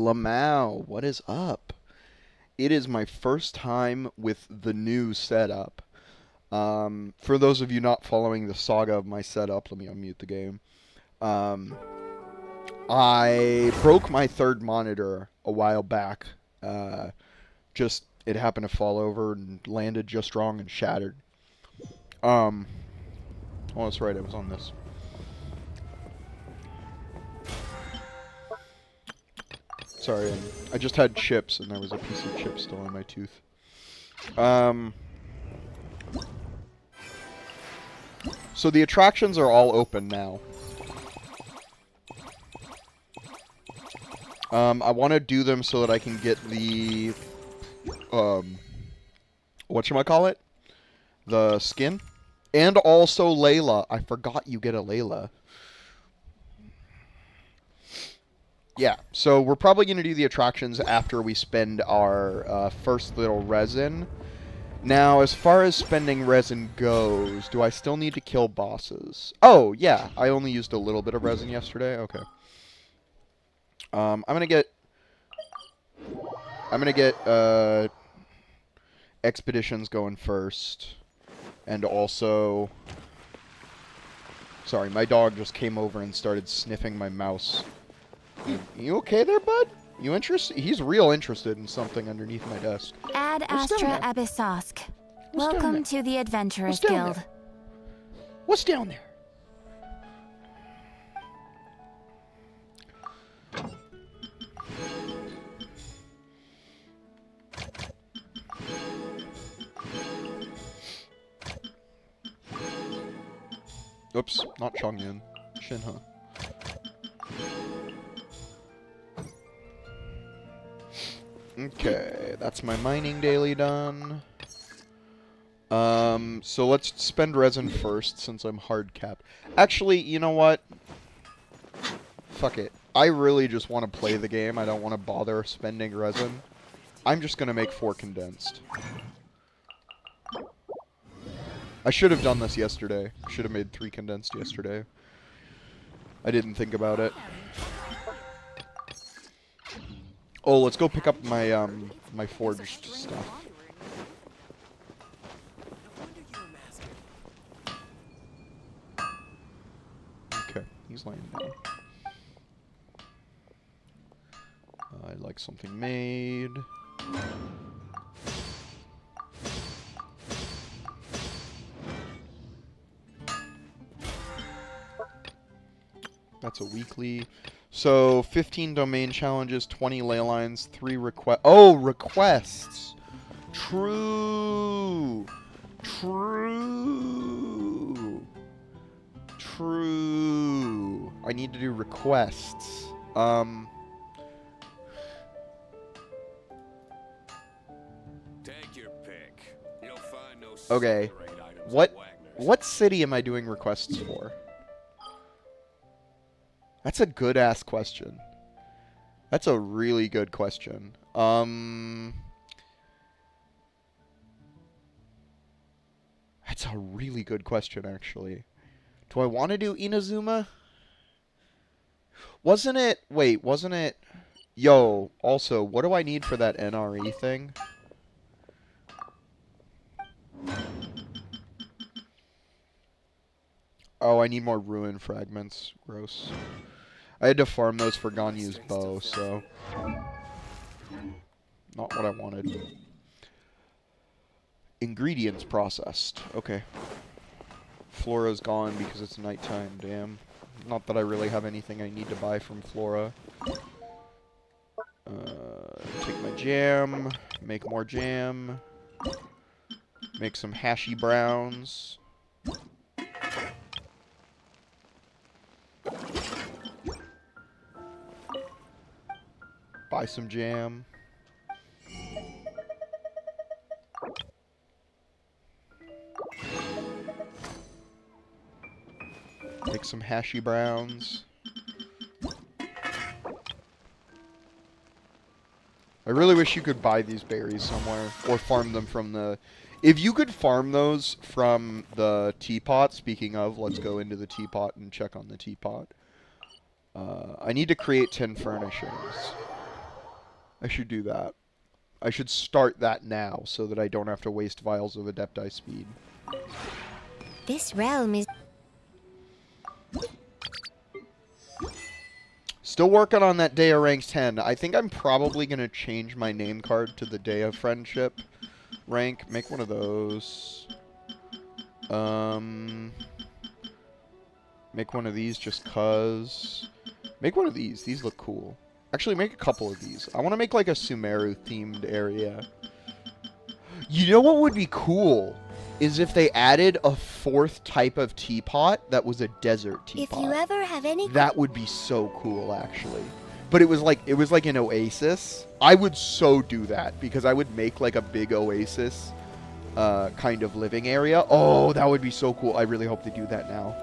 Lamau, what is up? It is my first time with the new setup. For those of you not following the saga of my setup, let me unmute the game. Um, I broke my third monitor a while back. Just it happened to fall over and landed just wrong and shattered. Oh, that's right. I was on this. Sorry, I just had chips and there was a piece of chip still in my tooth. So the attractions are all open now. I want to do them so that I can get the, whatchamacallit? The skin. And also Layla. I forgot you get a Layla. Yeah, so we're probably going to do the attractions after we spend our first little resin. Now, as far as spending resin goes, do I still need to kill bosses? Oh, yeah, I only used a little bit of resin yesterday. Okay. I'm gonna get expeditions going first, and also, sorry, my dog just came over and started sniffing my mouse. You okay there, bud? You interested? He's real interested in something underneath my desk. Ad Astra Abyssosk. Welcome to the Adventurers Guild. There? What's down there? Oops, not Chongyun. Shinha. Okay, that's my mining daily done. So let's spend resin first since I'm hard capped. Actually, you know what? Fuck it. I really just want to play the game. I don't want to bother spending resin. I'm just gonna make 4 condensed. I should have done this yesterday. I should have made 3 condensed yesterday. I didn't think about it. Oh, let's go pick up my my forged stuff. Okay, he's laying down. I'd like something made. That's a weekly. So, 15 domain challenges, 20 ley lines, 3 requests. Oh, requests! True! True! True! I need to do requests. Take your pick. You'll find no Okay. What city am I doing requests for? That's a good-ass question. That's a really good question. That's a really good question, actually. Do I want to do Inazuma? Wasn't it... Wait, wasn't it... Yo, also, what do I need for that NRE thing? Oh, I need more ruin fragments. Gross. I had to farm those for Ganyu's bow, so... Not what I wanted. Ingredients processed. Okay. Flora's gone because it's nighttime, damn. Not that I really have anything I need to buy from Flora. Take my jam. Make more jam. Make some hashy browns. Buy some jam. Make some hashy browns. I really wish you could buy these berries somewhere, or farm them from the... If you could farm those from the teapot, speaking of, let's go into the teapot and check on the teapot. I need to create 10 furnishings. I should do that. I should start that now so that I don't have to waste vials of Adepti speed. This realm is... Still working on that Dehya rank 10. I think I'm probably going to change my name card to the Dehya friendship rank. Make one of those. Make one of these just cuz. Make one of these. These look cool. Actually, make a couple of these. I want to make like a Sumeru-themed area. You know what would be cool? Is if they added a 4th type of teapot that was a desert teapot. If you ever have any... That would be so cool, actually. But it was like an oasis. I would so do that because I would make like a big oasis kind of living area. Oh, that would be so cool. I really hope they do that now.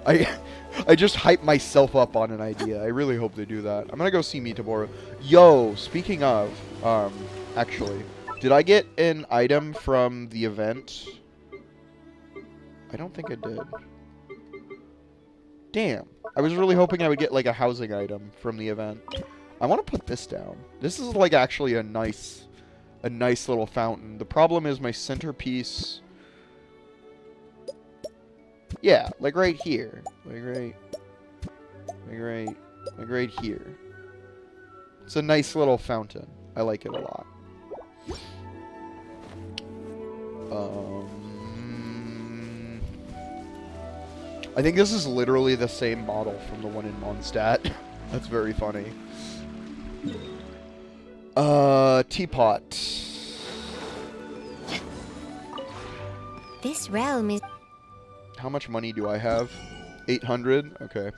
I just hyped myself up on an idea. I really hope they do that. I'm gonna go see Mitaboru. Yo, speaking of, actually, did I get an item from the event? I don't think I did. Damn. I was really hoping I would get like a housing item from the event. I want to put this down. This is like actually a nice little fountain. The problem is my centerpiece. Yeah, like right here. Like right here. It's a nice little fountain. I like it a lot. I think this is literally the same model from the one in Mondstadt. That's very funny. Teapot. This realm is... How much money do I have? 800? Okay.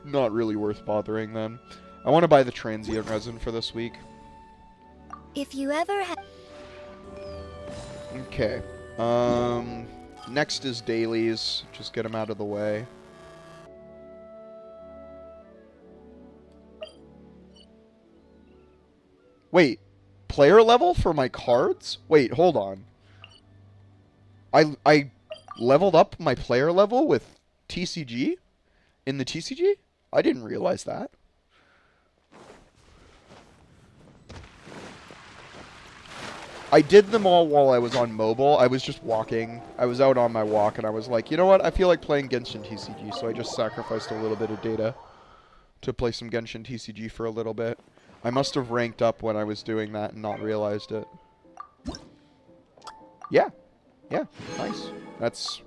Not really worth bothering then. I want to buy the transient resin for this week. If you ever have... Okay. Next is dailies. Just get them out of the way. Wait. Player level for my cards? Wait, hold on. I leveled up my player level with TCG? In the TCG? I didn't realize that. I did them all while I was on mobile. I was just walking. I was out on my walk, and I was like, you know what? I feel like playing Genshin TCG, so I just sacrificed a little bit of data to play some Genshin TCG for a little bit. I must have ranked up when I was doing that and not realized it. Yeah. Yeah, nice. That's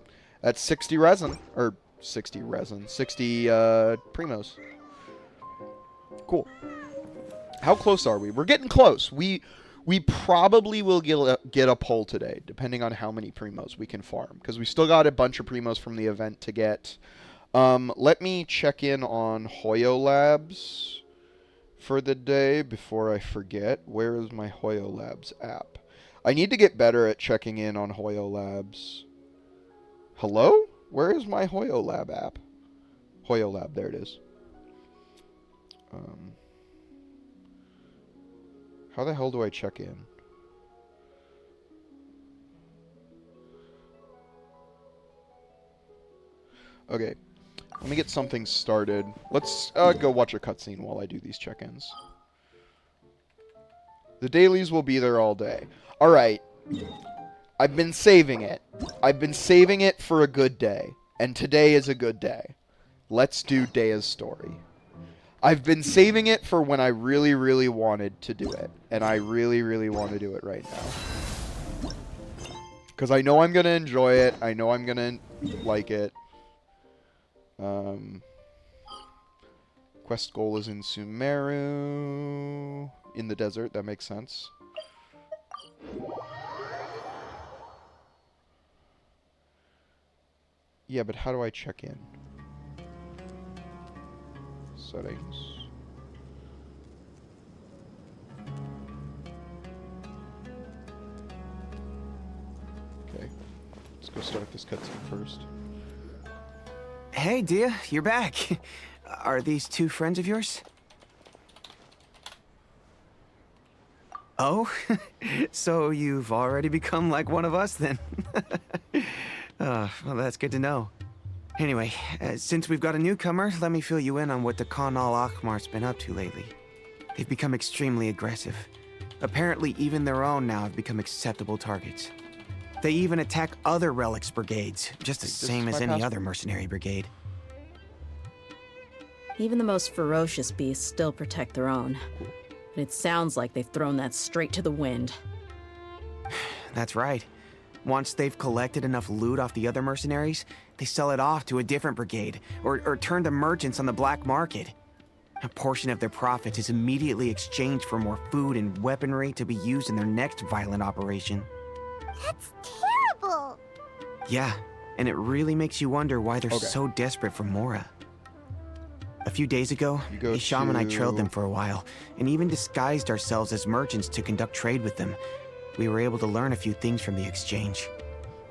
60 resin. Or 60 resin. 60 primos. Cool. How close are we? We're getting close. We probably will get a poll today, depending on how many primos we can farm, because we still got a bunch of primos from the event to get. Let me check in on Hoyo Labs for the day before I forget. Where is my Hoyo Labs app? I need to get better at checking in on Hoyo Labs. Hello? Where is my Hoyo Lab app? Hoyo Lab, there it is. How the hell do I check in? Okay, let me get something started. Let's go watch a cutscene while I do these check-ins. The dailies will be there all day. Alright, I've been saving it. I've been saving it for a good day, and today is a good day. Let's do Dehya's story. I've been saving it for when I really, really wanted to do it. And I really, really want to do it right now. Because I know I'm going to enjoy it. I know I'm going to like it. Quest goal is in Sumeru. In the desert, that makes sense. Yeah, but how do I check in? Settings. Okay. Let's go start this cutscene first. Hey, Dehya, you're back. Are these two friends of yours? Oh? So you've already become like one of us, then? Well, that's good to know. Anyway, since we've got a newcomer, let me fill you in on what the Khan al Akhmar's been up to lately. They've become extremely aggressive. Apparently, even their own now have become acceptable targets. They even attack other relics brigades, just the This is same as my any other passport. mercenary brigade. Even the most ferocious beasts still protect their own. And it sounds like they've thrown that straight to the wind. That's right. Once they've collected enough loot off the other mercenaries, they sell it off to a different brigade, or turn to merchants on the black market. A portion of their profits is immediately exchanged for more food and weaponry to be used in their next violent operation. That's terrible. Yeah, and it really makes you wonder why they're Okay. so desperate for Mora. A few days ago, You go Isham and I trailed to- them for a while, and even disguised ourselves as merchants to conduct trade with them. We were able to learn a few things from the exchange.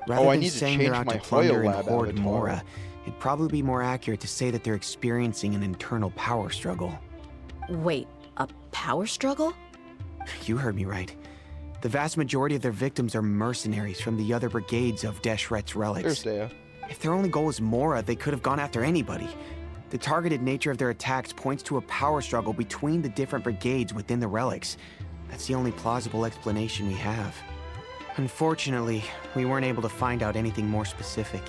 Rather I than need to saying they're change out my to plunder and Hoyo Lab hoard avatar. Mora, it'd probably be more accurate to say that they're experiencing an internal power struggle. Wait, a power struggle? You heard me right. The vast majority of their victims are mercenaries from the other brigades of Deshret's relics. There's Dehya. If their only goal is Mora, they could have gone after anybody. The targeted nature of their attacks points to a power struggle between the different brigades within the relics. That's the only plausible explanation we have. Unfortunately, we weren't able to find out anything more specific.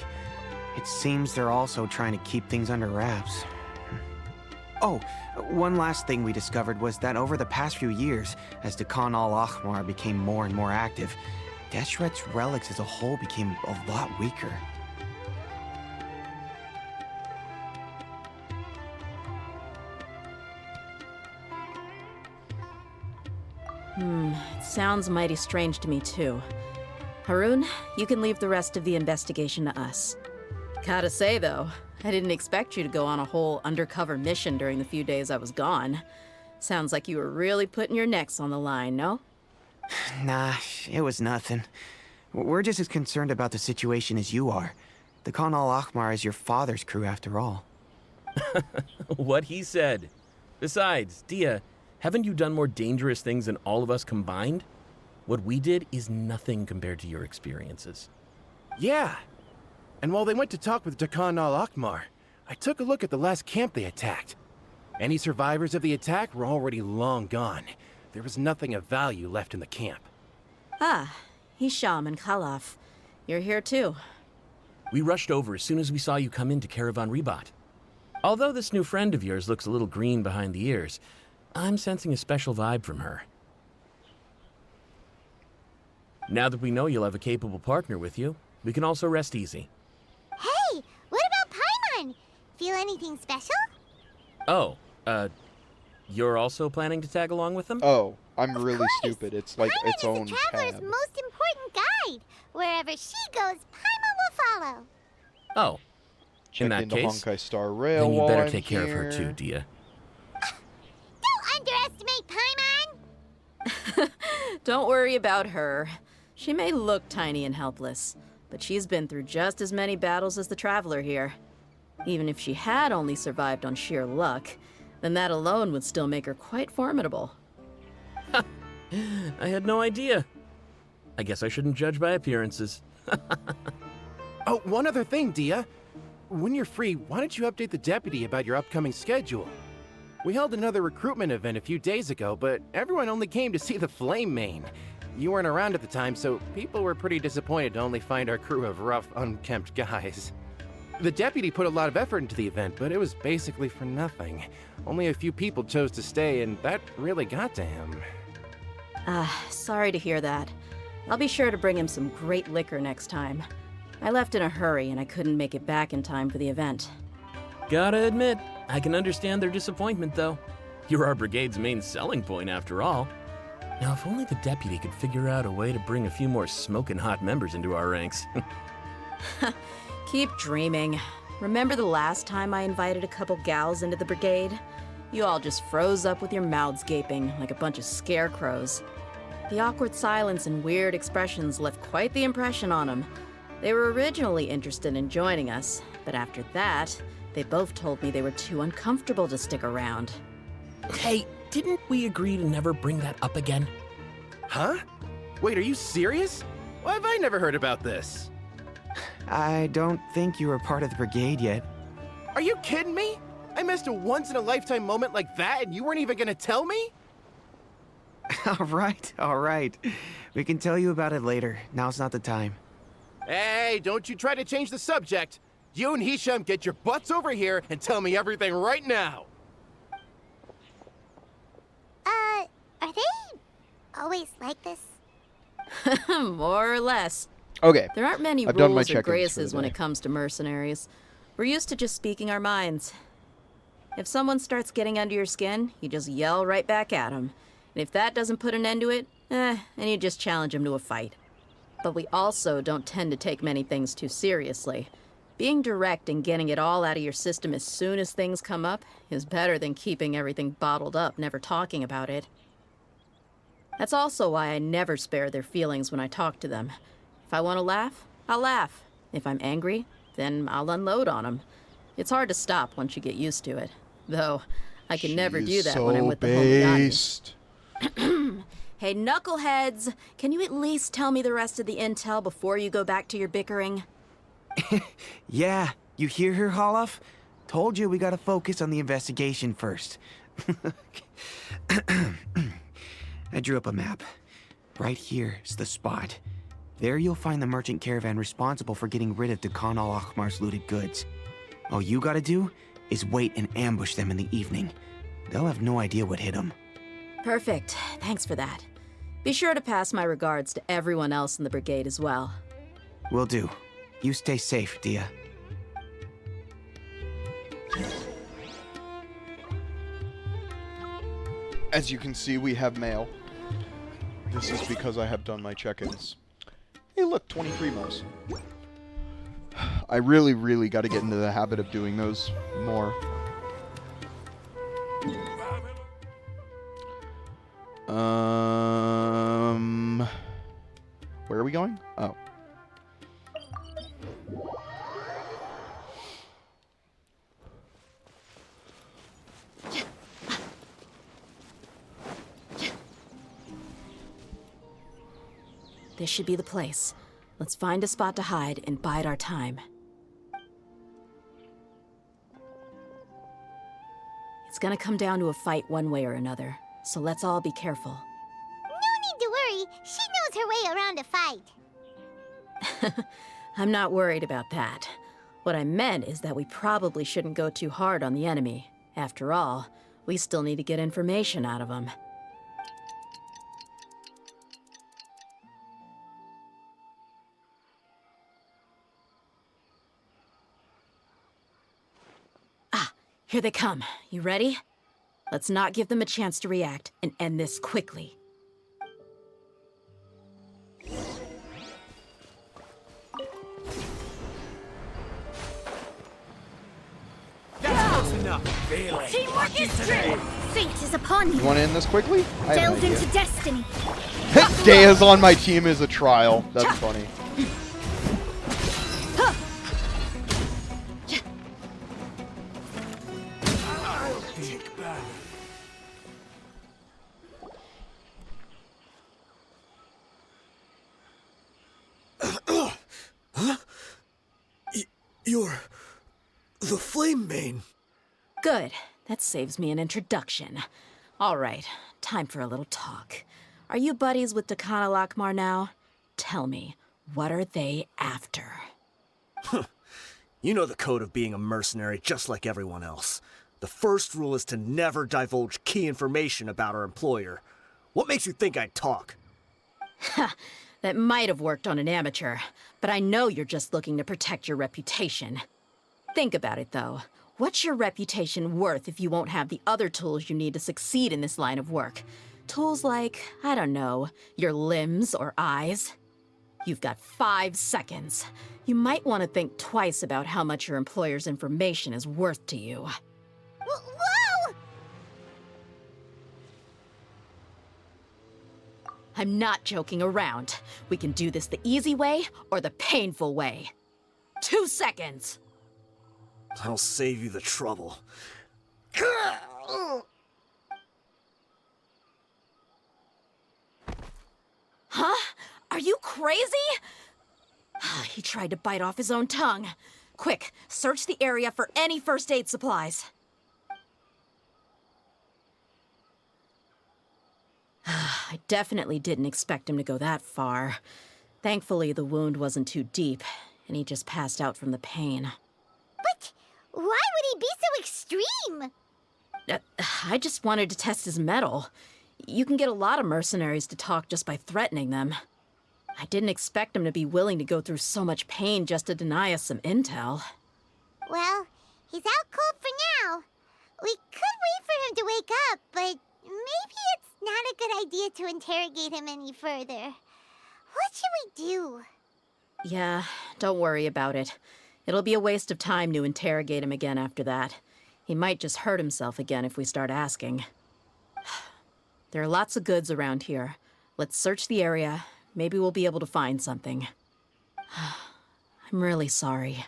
It seems they're also trying to keep things under wraps. Oh, one last thing we discovered was that over the past few years, as the Khan al-Ahmar became more and more active, Deshret's relics as a whole became a lot weaker. It sounds mighty strange to me, too. Harun, you can leave the rest of the investigation to us. Gotta say, though, I didn't expect you to go on a whole undercover mission during the few days I was gone. Sounds like you were really putting your necks on the line, no? Nah, it was nothing. We're just as concerned about the situation as you are. The Khan al-Ahmar is your father's crew after all. What he said. Besides, Dehya, haven't you done more dangerous things than all of us combined? What we did is nothing compared to your experiences. Yeah. And while they went to talk with Dakan al-Akmar, I took a look at the last camp they attacked. Any survivors of the attack were already long gone. There was nothing of value left in the camp. Ah, Hisham and Khalaf. You're here too. We rushed over as soon as we saw you come into Caravan Ribat. Although this new friend of yours looks a little green behind the ears, I'm sensing a special vibe from her. Now that we know you'll have a capable partner with you, we can also rest easy. Hey, what about Paimon? Feel anything special? Oh, you're also planning to tag along with them? Oh, I'm Of really course. stupid. It's like Paimon its own is the traveler's tab. most important guide. Wherever she goes, Paimon will follow. Oh, Check in that into case, Honkai Star Rail then you while better I'm take care of her here. too, Dehya. Don't underestimate Paimon. Don't worry about her. She may look tiny and helpless, but she's been through just as many battles as the Traveler here. Even if she had only survived on sheer luck, then that alone would still make her quite formidable. I had no idea. I guess I shouldn't judge by appearances. Oh, one other thing, Dehya. When you're free, why don't you update the deputy about your upcoming schedule? We held another recruitment event a few days ago, but everyone only came to see the Flame Main. You weren't around at the time, so people were pretty disappointed to only find our crew of rough, unkempt guys. The deputy put a lot of effort into the event, but it was basically for nothing. Only a few people chose to stay, and that really got to him. Sorry to hear that. I'll be sure to bring him some great liquor next time. I left in a hurry and I couldn't make it back in time for the event. Gotta admit, I can understand their disappointment, though. You're our brigade's main selling point, after all. Now, if only the deputy could figure out a way to bring a few more smoking hot members into our ranks. Keep dreaming. Remember the last time I invited a couple gals into the brigade? You all just froze up with your mouths gaping like a bunch of scarecrows. The awkward silence and weird expressions left quite the impression on them. They were originally interested in joining us, but after that, they both told me they were too uncomfortable to stick around. Hey, didn't we agree to never bring that up again? Huh? Wait, are you serious? Why have I never heard about this? I don't think you were part of the brigade yet. Are you kidding me? I missed a once-in-a-lifetime moment like that and you weren't even gonna tell me? All right. We can tell you about it later. Now's not the time. Hey, don't you try to change the subject. You and Hisham get your butts over here and tell me everything right now. Are they always like this? More or less. Okay. There aren't many I've done my rules or check-ins for the graces when day. it comes to mercenaries. We're used to just speaking our minds. If someone starts getting under your skin, you just yell right back at them. And if that doesn't put an end to it, then you just challenge them to a fight. But we also don't tend to take many things too seriously. Being direct and getting it all out of your system as soon as things come up is better than keeping everything bottled up, never talking about it. That's also why I never spare their feelings when I talk to them. If I want to laugh, I'll laugh. If I'm angry, then I'll unload on them. It's hard to stop once you get used to it. Though, I can never do that when I'm with the based. homie. Hey, knuckleheads! Can you at least tell me the rest of the intel before you go back to your bickering? Yeah, you hear her, Holloff? Told you we gotta focus on the investigation first. I drew up a map. Right here is the spot. There you'll find the merchant caravan responsible for getting rid of Dehya al-Ahmar's looted goods. All you gotta do is wait and ambush them in the evening. They'll have no idea what hit them. Perfect. Thanks for that. Be sure to pass my regards to everyone else in the brigade as well. Will do. You stay safe, Dehya. As you can see, we have mail. This is because I have done my check-ins. Hey, look, 23 mils. I really got to get into the habit of doing those more. Where are we going? Oh. This should be the place. Let's find a spot to hide and bide our time. It's gonna come down to a fight one way or another, so let's all be careful. No need to worry. She knows her way around a fight. I'm not worried about that. What I meant is that we probably shouldn't go too hard on the enemy. After all, we still need to get information out of them. Here they come. You ready? Let's not give them a chance to react and end this quickly. Teamwork is strength. Fate is upon You you. want to end this quickly? I have an Delved idea. into destiny. Deya's on my team as a trial. That's funny. You're the Flame Mane. Good. That saves me an introduction. All right, time for a little talk. Are you buddies with Dehya al-Ahmar now? Tell me, what are they after? You know the code of being a mercenary just like everyone else. The first rule is to never divulge key information about our employer. What makes you think I'd talk? That might have worked on an amateur, but I know you're just looking to protect your reputation. Think about it, though. What's your reputation worth if you won't have the other tools you need to succeed in this line of work? Tools like, I don't know, your limbs or eyes? You've got 5 seconds. You might want to think twice about how much your employer's information is worth to you. Whoa! I'm not joking around. We can do this the easy way or the painful way. 2 seconds! I'll save you the trouble. Huh? Are you crazy? He tried to bite off his own tongue. Quick, search the area for any first aid supplies. I definitely didn't expect him to go that far. Thankfully, the wound wasn't too deep, and he just passed out from the pain. But why would he be so extreme? I just wanted to test his mettle. You can get a lot of mercenaries to talk just by threatening them. I didn't expect him to be willing to go through so much pain just to deny us some intel. Well, he's out cold for now. We could wait for him to wake up, but maybe it's not a good idea to interrogate him any further. What should we do? Yeah, don't worry about it. It'll be a waste of time to interrogate him again after that. He might just hurt himself again if we start asking. There are lots of goods around here. Let's search the area. Maybe we'll be able to find something. I'm really sorry.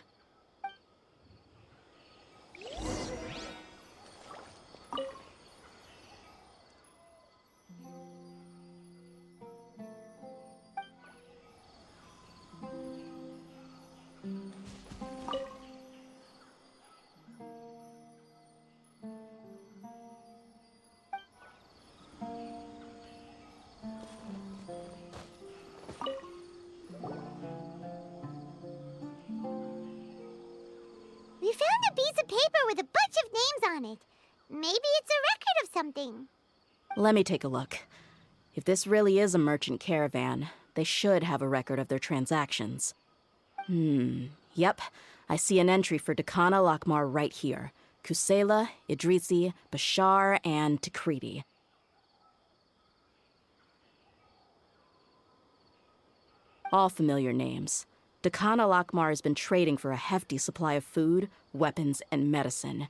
We found a piece of paper with a bunch of names on it. Maybe it's a record of something. Let me take a look. If this really is a merchant caravan, they should have a record of their transactions. Yep. I see an entry for Dakana Lakmar right here. Kusela, Idrisi, Bashar, and Takriti. All familiar names. Dakana Lakmar has been trading for a hefty supply of food, weapons, and medicine.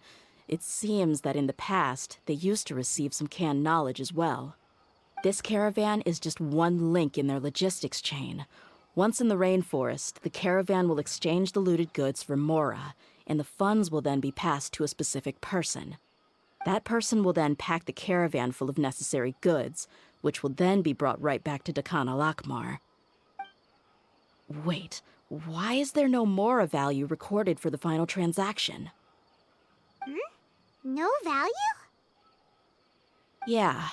It seems that in the past, they used to receive some canned knowledge as well. This caravan is just one link in their logistics chain. Once in the rainforest, the caravan will exchange the looted goods for Mora, and the funds will then be passed to a specific person. That person will then pack the caravan full of necessary goods, which will then be brought right back to Dakana Lakmar. Wait, why is there no Mora value recorded for the final transaction? No value? Yeah,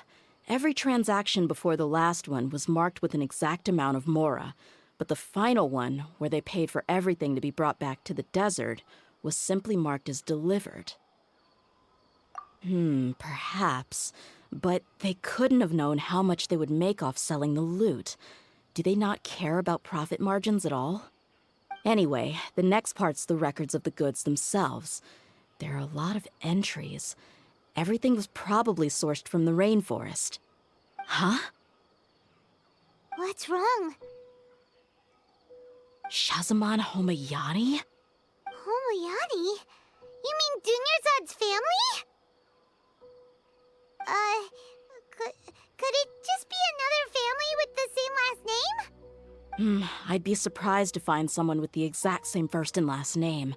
every transaction before the last one was marked with an exact amount of Mora, but the final one, where they paid for everything to be brought back to the desert, was simply marked as delivered. Perhaps, but they couldn't have known how much they would make off selling the loot. Do they not care about profit margins at all? Anyway, the next part's the records of the goods themselves. There are a lot of entries. Everything was probably sourced from the rainforest. Huh? What's wrong? Shahzaman Homayani? Homoyani? You mean Dunyarzad's family? Could it just be another family with the same last name? I'd be surprised to find someone with the exact same first and last name.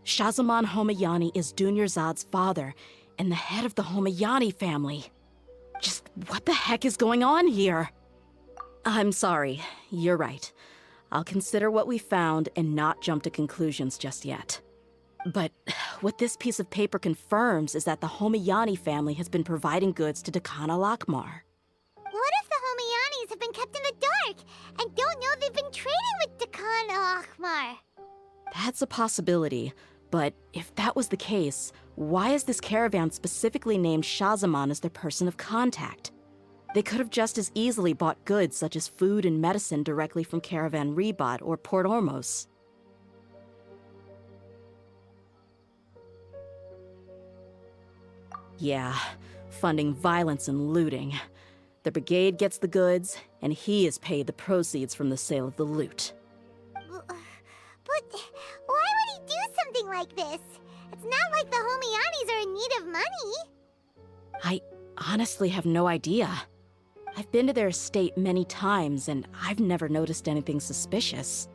Shahzaman Homayani is Dunyarzad's father, and the head of the Homayani family. Just what the heck is going on here? I'm sorry, you're right. I'll consider what we found and not jump to conclusions just yet. But what this piece of paper confirms is that the Homayani family has been providing goods to Dakana Lakmar. What if the Homayanis have been kept in the dark and don't know they've been trading with Dakana Akhmar? That's a possibility, but if that was the case, why is this caravan specifically named Shahzaman as their person of contact? They could have just as easily bought goods such as food and medicine directly from Caravan Ribat or Port Ormos. Yeah, funding violence and looting. The brigade gets the goods, and he is paid the proceeds from the sale of the loot. But why would he do something like this? It's not like the Homayanis are in need of money. I honestly have no idea. I've been to their estate many times, and I've never noticed anything suspicious.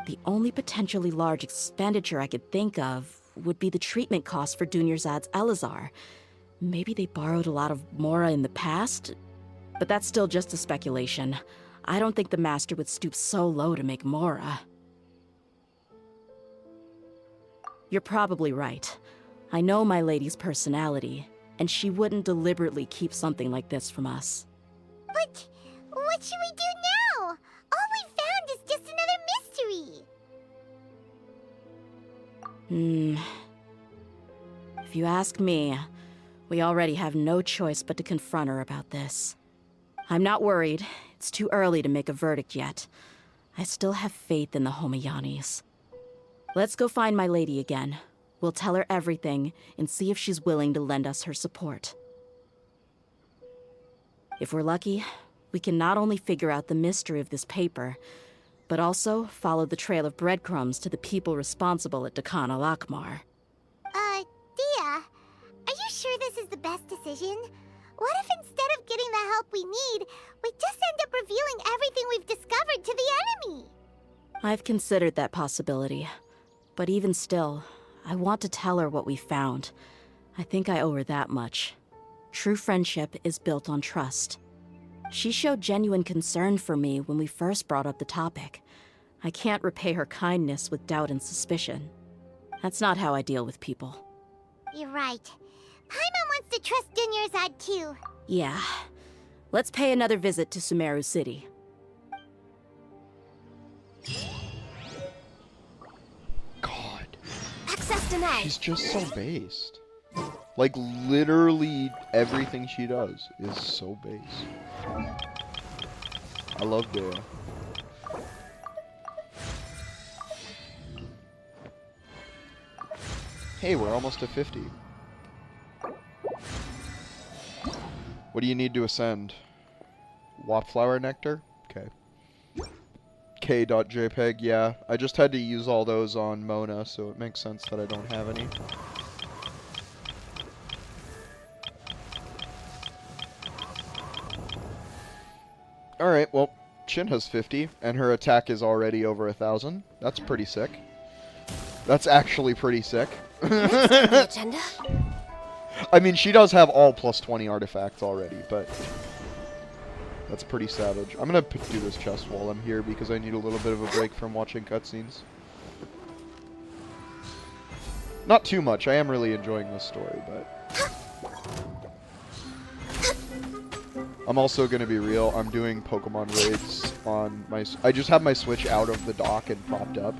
The only potentially large expenditure I could think of would be the treatment costs for Dunyarzad's Elazar. Maybe they borrowed a lot of Mora in the past? But that's still just a speculation. I don't think the Master would stoop so low to make Mora. You're probably right. I know my lady's personality, and she wouldn't deliberately keep something like this from us. But What should we do now? All we found is just another mystery. If you ask me, we already have no choice but to confront her about this. I'm not worried. It's too early to make a verdict yet. I still have faith in the Homayanis. Let's go find my lady again. We'll tell her everything and see if she's willing to lend us her support. If we're lucky, we can not only figure out the mystery of this paper, but also follow the trail of breadcrumbs to the people responsible at Dakan al-Akmar. Dehya, are you sure this is the best decision? What if instead of getting the help we need, we just end up revealing everything we've discovered to the enemy? I've considered that possibility. But even still, I want to tell her what we found. I think I owe her that much. True friendship is built on trust. She showed genuine concern for me when we first brought up the topic. I can't repay her kindness with doubt and suspicion. That's not how I deal with people. You're right. Paimon wants to trust Dunyarzad too. Yeah. Let's pay another visit to Sumeru City. God. Access denied. She's just so based. Like, literally everything she does is so based. I love Dehya. Hey, we're almost to 50. What do you need to ascend? Wapflower nectar? Okay. K.jpg, yeah. I just had to use all those on Mona, so it makes sense that I don't have any. Alright, well, Shin has 50, and her attack is already over 1,000. That's pretty sick. That's actually pretty sick. Agenda? I mean, she does have all plus 20 artifacts already, but that's pretty savage. I'm gonna do this chest while I'm here because I need a little bit of a break from watching cutscenes. Not too much. I am really enjoying this story, but I'm also gonna be real. I'm doing Pokemon raids on my. I just have my Switch out of the dock and propped up,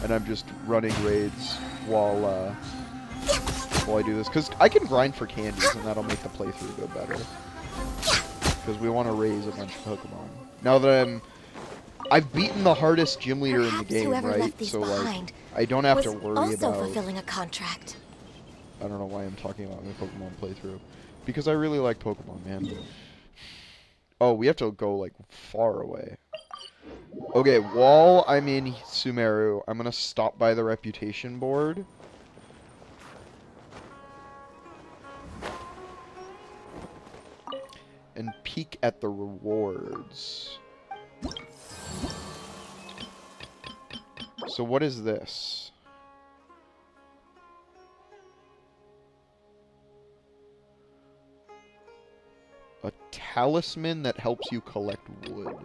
and I'm just running raids while I do this, because I can grind for candies, and that'll make the playthrough go better. Because we want to raise a bunch of Pokemon. Now that I've beaten the hardest gym leader in the game, right? So like, I don't have to worry about fulfilling a contract. I don't know why I'm talking about my Pokemon playthrough, because I really like Pokemon, man. Oh, we have to go like far away. Okay, while I'm in Sumeru, I'm gonna stop by the reputation board. And peek at the rewards. So what is this? A talisman that helps you collect wood.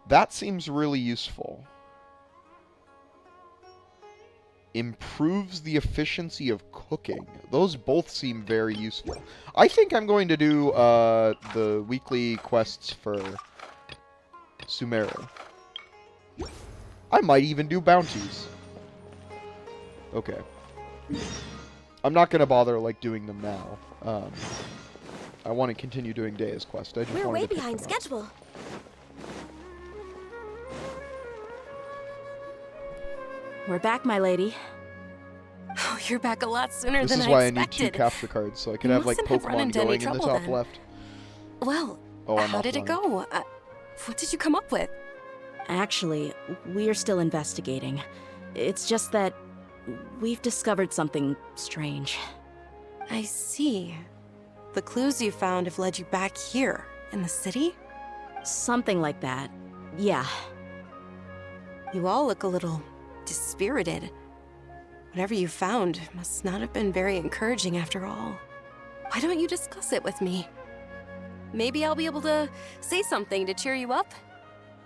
That seems really useful. Improves the efficiency of cooking. Those both seem very useful. I think I'm going to do the weekly quests for Sumeru. I might even do bounties. Okay. I'm not going to bother like doing them now. I want to continue doing Dehya's quest. I just We're wanted way to pick behind them up. schedule. We're back, my lady. Oh, you're back a lot sooner This than is I why expected. I need 2 capture cards, so I can You have like mustn't have run Pokemon into any going in the trouble top then. left. Well, Oh, I'm how off did it on go? What did you come up with? Actually, we are still investigating. It's just that we've discovered something strange. I see. The clues you found have led you back here, in the city? Something like that. Yeah. You all look a little dispirited. Whatever you found must not have been very encouraging after all. Why don't you discuss it with me? Maybe I'll be able to say something to cheer you up?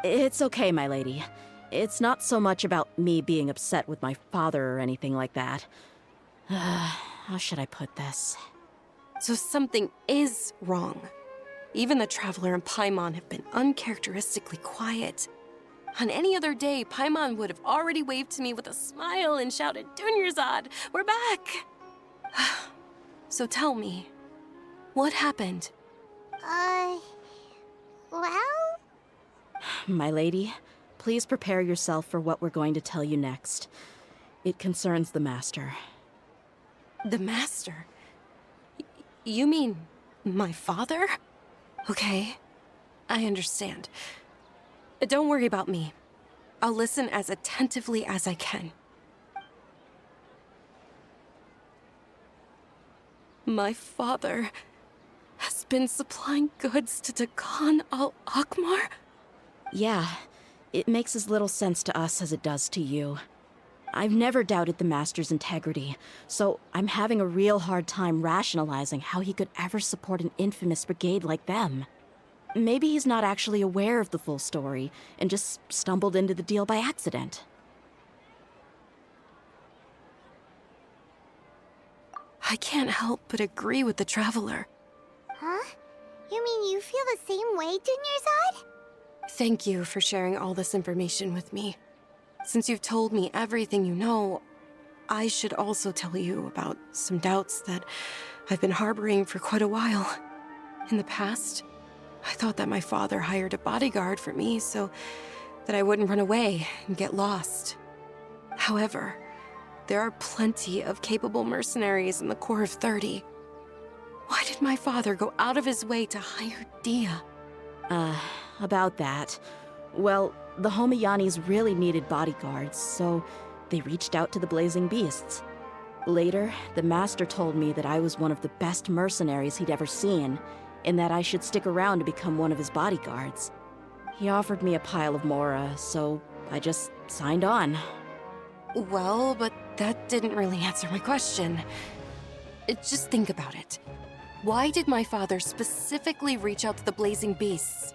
It's okay, my lady. It's not so much about me being upset with my father or anything like that. How should I put this? So something is wrong. Even the Traveler and Paimon have been uncharacteristically quiet. On any other day, Paimon would have already waved to me with a smile and shouted, Dunyarzad, we're back! So tell me, what happened? Well? My lady, please prepare yourself for what we're going to tell you next. It concerns the Master. The Master? You mean my father? Okay, I understand. Don't worry about me. I'll listen as attentively as I can. My father has been supplying goods to Dakan al-Akmar? Yeah, it makes as little sense to us as it does to you. I've never doubted the Master's integrity, so I'm having a real hard time rationalizing how he could ever support an infamous brigade like them. Maybe he's not actually aware of the full story and just stumbled into the deal by accident. I can't help but agree with the Traveler. Huh? You mean you feel the same way, Dunyarzad? Thank you for sharing all this information with me. Since you've told me everything you know, I should also tell you about some doubts that I've been harboring for quite a while. In the past, I thought that my father hired a bodyguard for me so that I wouldn't run away and get lost. However, there are plenty of capable mercenaries in the Corps of 30. Why did my father go out of his way to hire Dehya? About that. Well, the Homayanis really needed bodyguards, so they reached out to the Blazing Beasts. Later, the Master told me that I was one of the best mercenaries he'd ever seen, and that I should stick around to become one of his bodyguards. He offered me a pile of Mora, so I just signed on. Well, but that didn't really answer my question. Just think about it. Why did my father specifically reach out to the Blazing Beasts?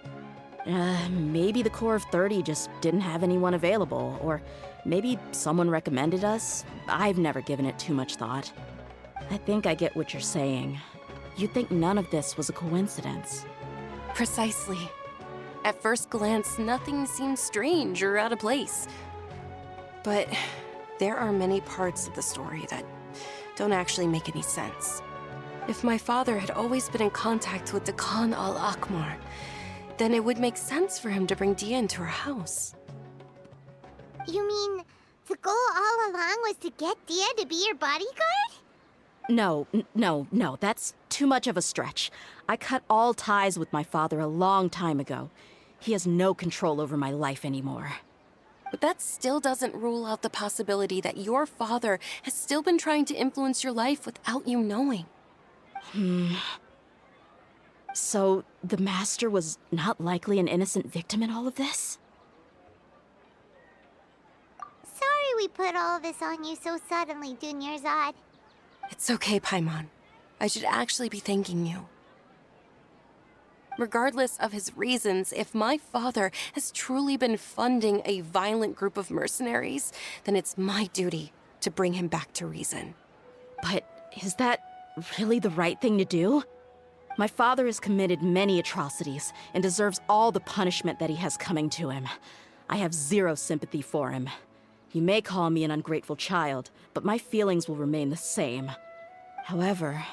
Maybe the Corps of 30 just didn't have anyone available, or maybe someone recommended us. I've never given it too much thought. I think I get what you're saying. You'd think none of this was a coincidence. Precisely. At first glance, nothing seems strange or out of place. But there are many parts of the story that don't actually make any sense. If my father had always been in contact with Dakan al-Akmar, then it would make sense for him to bring Dehya into our house. You mean the goal all along was to get Dehya to be your bodyguard? No, that's too much of a stretch. I cut all ties with my father a long time ago. He has no control over my life anymore. But that still doesn't rule out the possibility that your father has still been trying to influence your life without you knowing. So, the Master was not likely an innocent victim in all of this? Sorry we put all of this on you so suddenly, Dunyarzad. It's okay, Paimon. I should actually be thanking you. Regardless of his reasons, if my father has truly been funding a violent group of mercenaries, then it's my duty to bring him back to reason. But is that really the right thing to do? My father has committed many atrocities and deserves all the punishment that he has coming to him. I have zero sympathy for him. You may call me an ungrateful child, but my feelings will remain the same. However,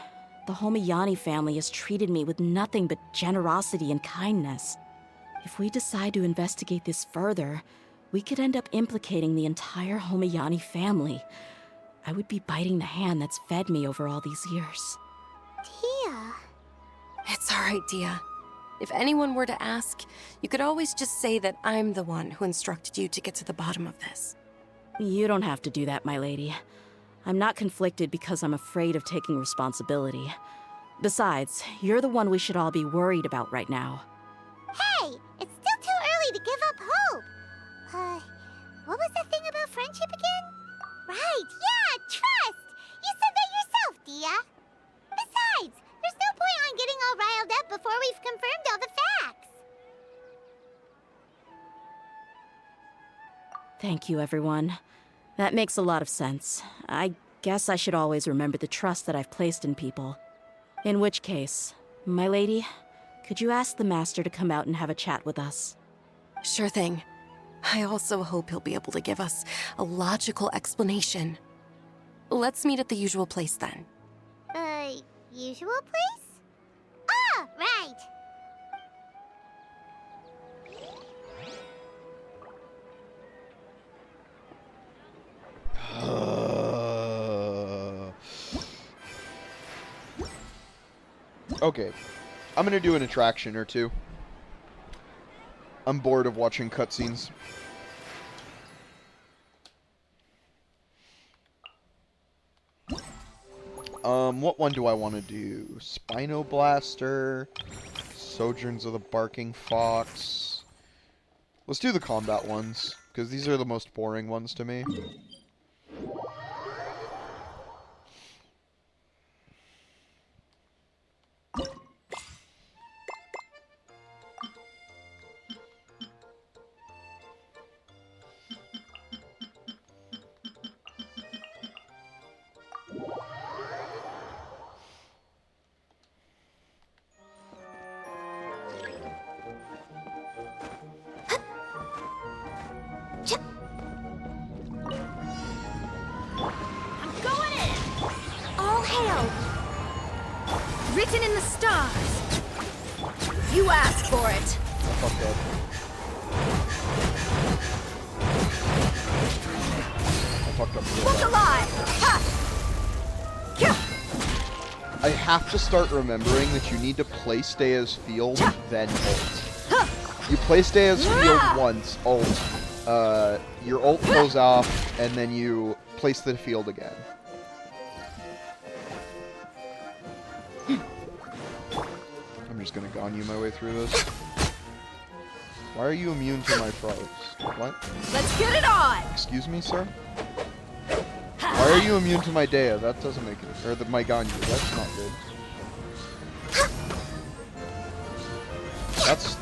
the Homayani family has treated me with nothing but generosity and kindness. If we decide to investigate this further, we could end up implicating the entire Homayani family. I would be biting the hand that's fed me over all these years. Dehya. It's all right, Dehya. If anyone were to ask, you could always just say that I'm the one who instructed you to get to the bottom of this. You don't have to do that, my lady. I'm not conflicted because I'm afraid of taking responsibility. Besides, you're the one we should all be worried about right now. Hey, it's still too early to give up hope. What was that thing about friendship again? Right, yeah, trust! You said that yourself, Dehya. Besides, there's no point on getting all riled up before we've confirmed all the facts. Thank you, everyone. That makes a lot of sense. I guess I should always remember the trust that I've placed in people. In which case, my lady, Could you ask the Master to come out and have a chat with us? Sure thing. I also hope he'll be able to give us a logical explanation. Let's meet at the usual place then. Usual place? Ah, right. Okay, I'm gonna do an attraction or two. I'm bored of watching cutscenes. What one do I want to do? Spino Blaster, Sojourns of the Barking Fox. Let's do the combat ones, because these are the most boring ones to me. All hail! Written in the stars. You asked for it. I fucked up. Real Look bad. alive! Ha! Kya! I have to start remembering that you need to place Dehya's field, then ult. You place Dehya's field once, ult. Your ult goes off, and then you place the field again. I'm just gonna Ganyu my way through this. Why are you immune to my froze? What? Let's get it on! Excuse me, sir? Why are you immune to my Dehya? That doesn't make it... Or my Ganyu. That's not good.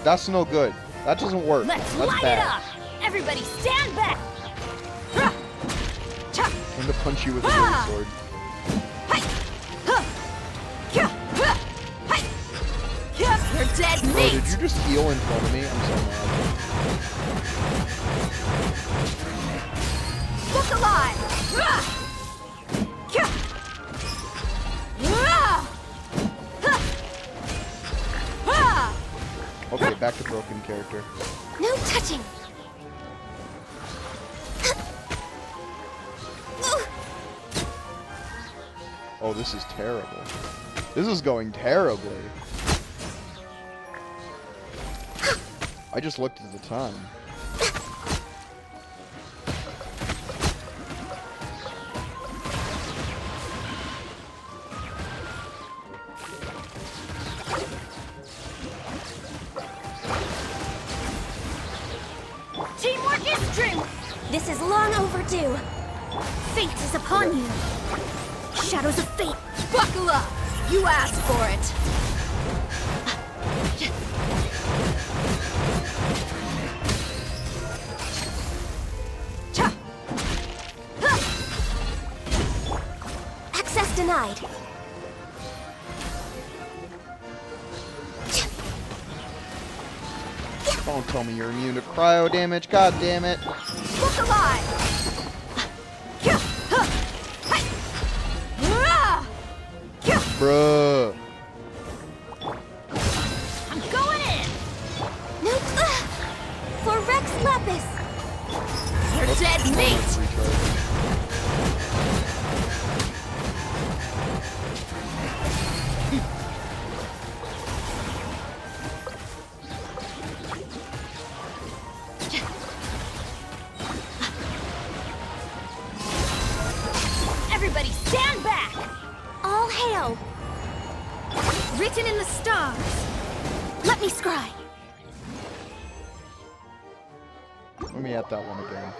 That's no good. That doesn't work. Let's That's light bad. it up! Everybody stand back! I'm gonna punch you with a great sword. You're dead Bro, meat! did you just heal in front of me? I'm so mad. Look alive! Okay, back to broken character. No touching! Oh, this is terrible. This is going terribly. I just looked at the time. Teamwork is true! This is long overdue. Fate is upon you. Shadows of fate, buckle up! You asked for it. Access denied. Don't tell me you're immune to cryo damage. God damn it. Look alive! Bruh. I'm going in! No, for Rex Lapis! You're dead meat! Everybody stand back! All hail! Written in the stars. Let me scry. Let me at that one again.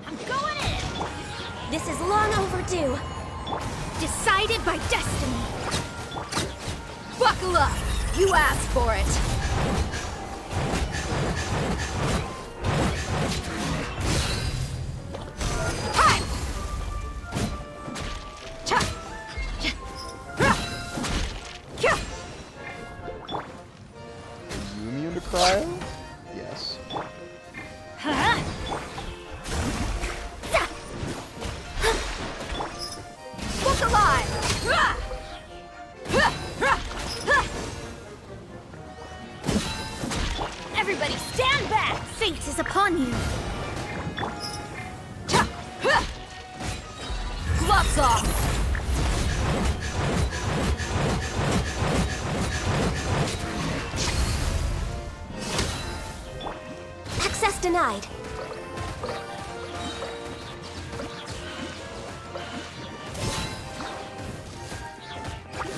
I'm going in! This is long overdue. Decided by destiny. Buckle up! You asked for it. upon you! Gloves off! Access denied.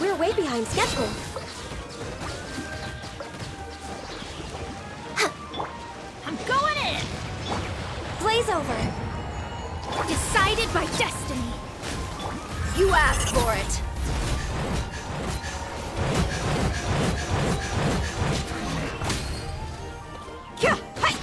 We're way behind schedule. I'm going in! Blaze over. Decided by destiny. You asked for it! Kya! Hi!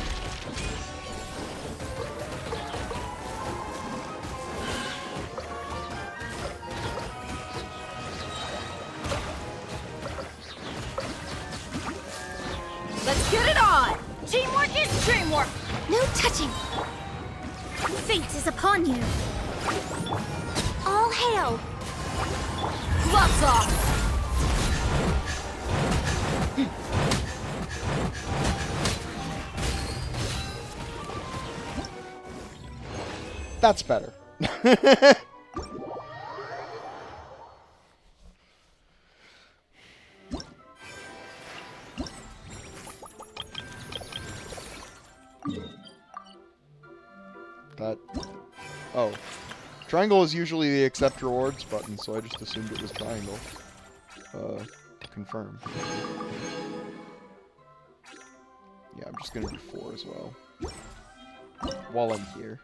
Let's get it on! Teamwork is dreamwork! No touching. Fate is upon you! All hail. Gloves off! That's better. That... Oh. Triangle is usually the accept rewards button, so I just assumed it was triangle. Confirm. Yeah, I'm just gonna do 4 as well. While I'm here.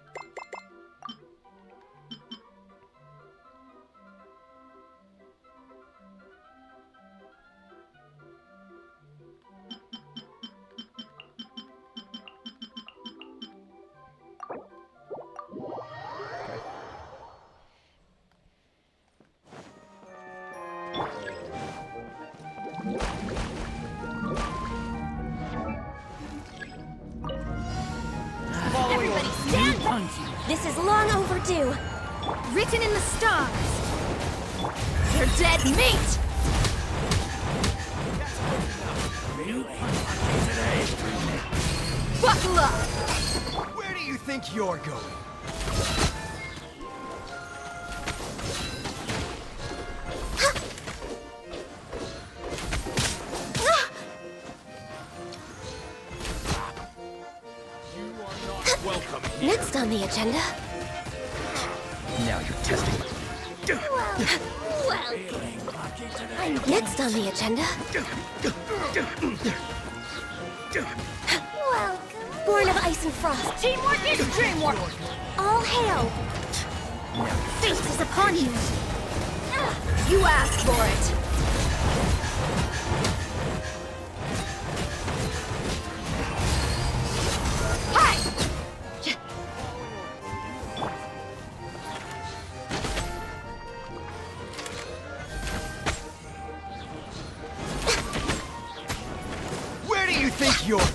Everybody stand up! This is long overdue. Written in the stars! You're dead meat! Buckle up! Where do you think you're going? Next on the agenda. Now you're testing. Next on the agenda. Born of ice and frost. Teamwork is dreamwork! All hail. Fate is upon you! You asked for it! Hi! Where do you think you're going?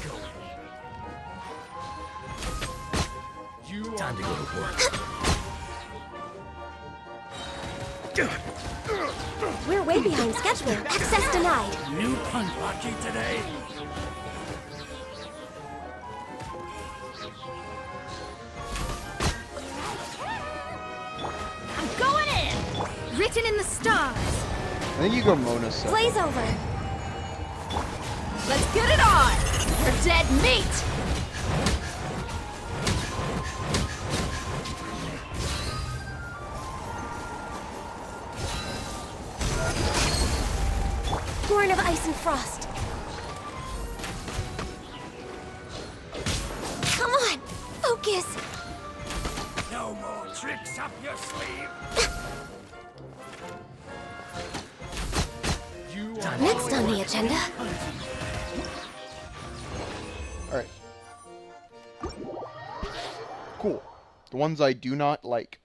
Time to go to work. We're way behind schedule. Access denied. New punch lucky today. I'm going in! Written in the stars! I think you go Mona second. Blaze over. Let's get it on! You're dead meat! Born of ice and frost. Come on, focus. No more tricks up your sleeve. Next on the agenda. Alright. Cool. The ones I do not like.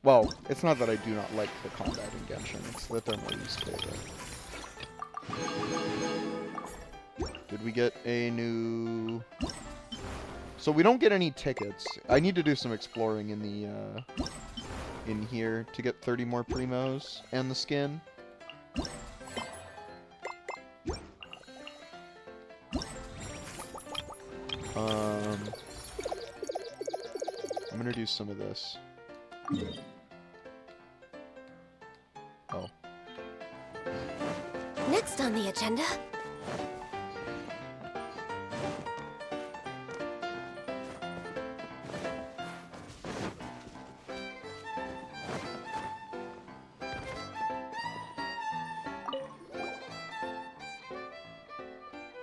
Well, it's not that I do not like the combat in Genshin, it's that they're my least favorite. Did we get a new... So we don't get any tickets. I need to do some exploring in the, in here to get 30 more primos and the skin. I'm gonna do some of this. Oh. Next on the agenda.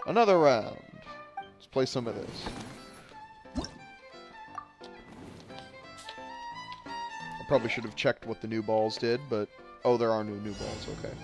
Another round. Let's play some of this. I probably should have checked what the new balls did, but... Oh, there are no new balls, okay.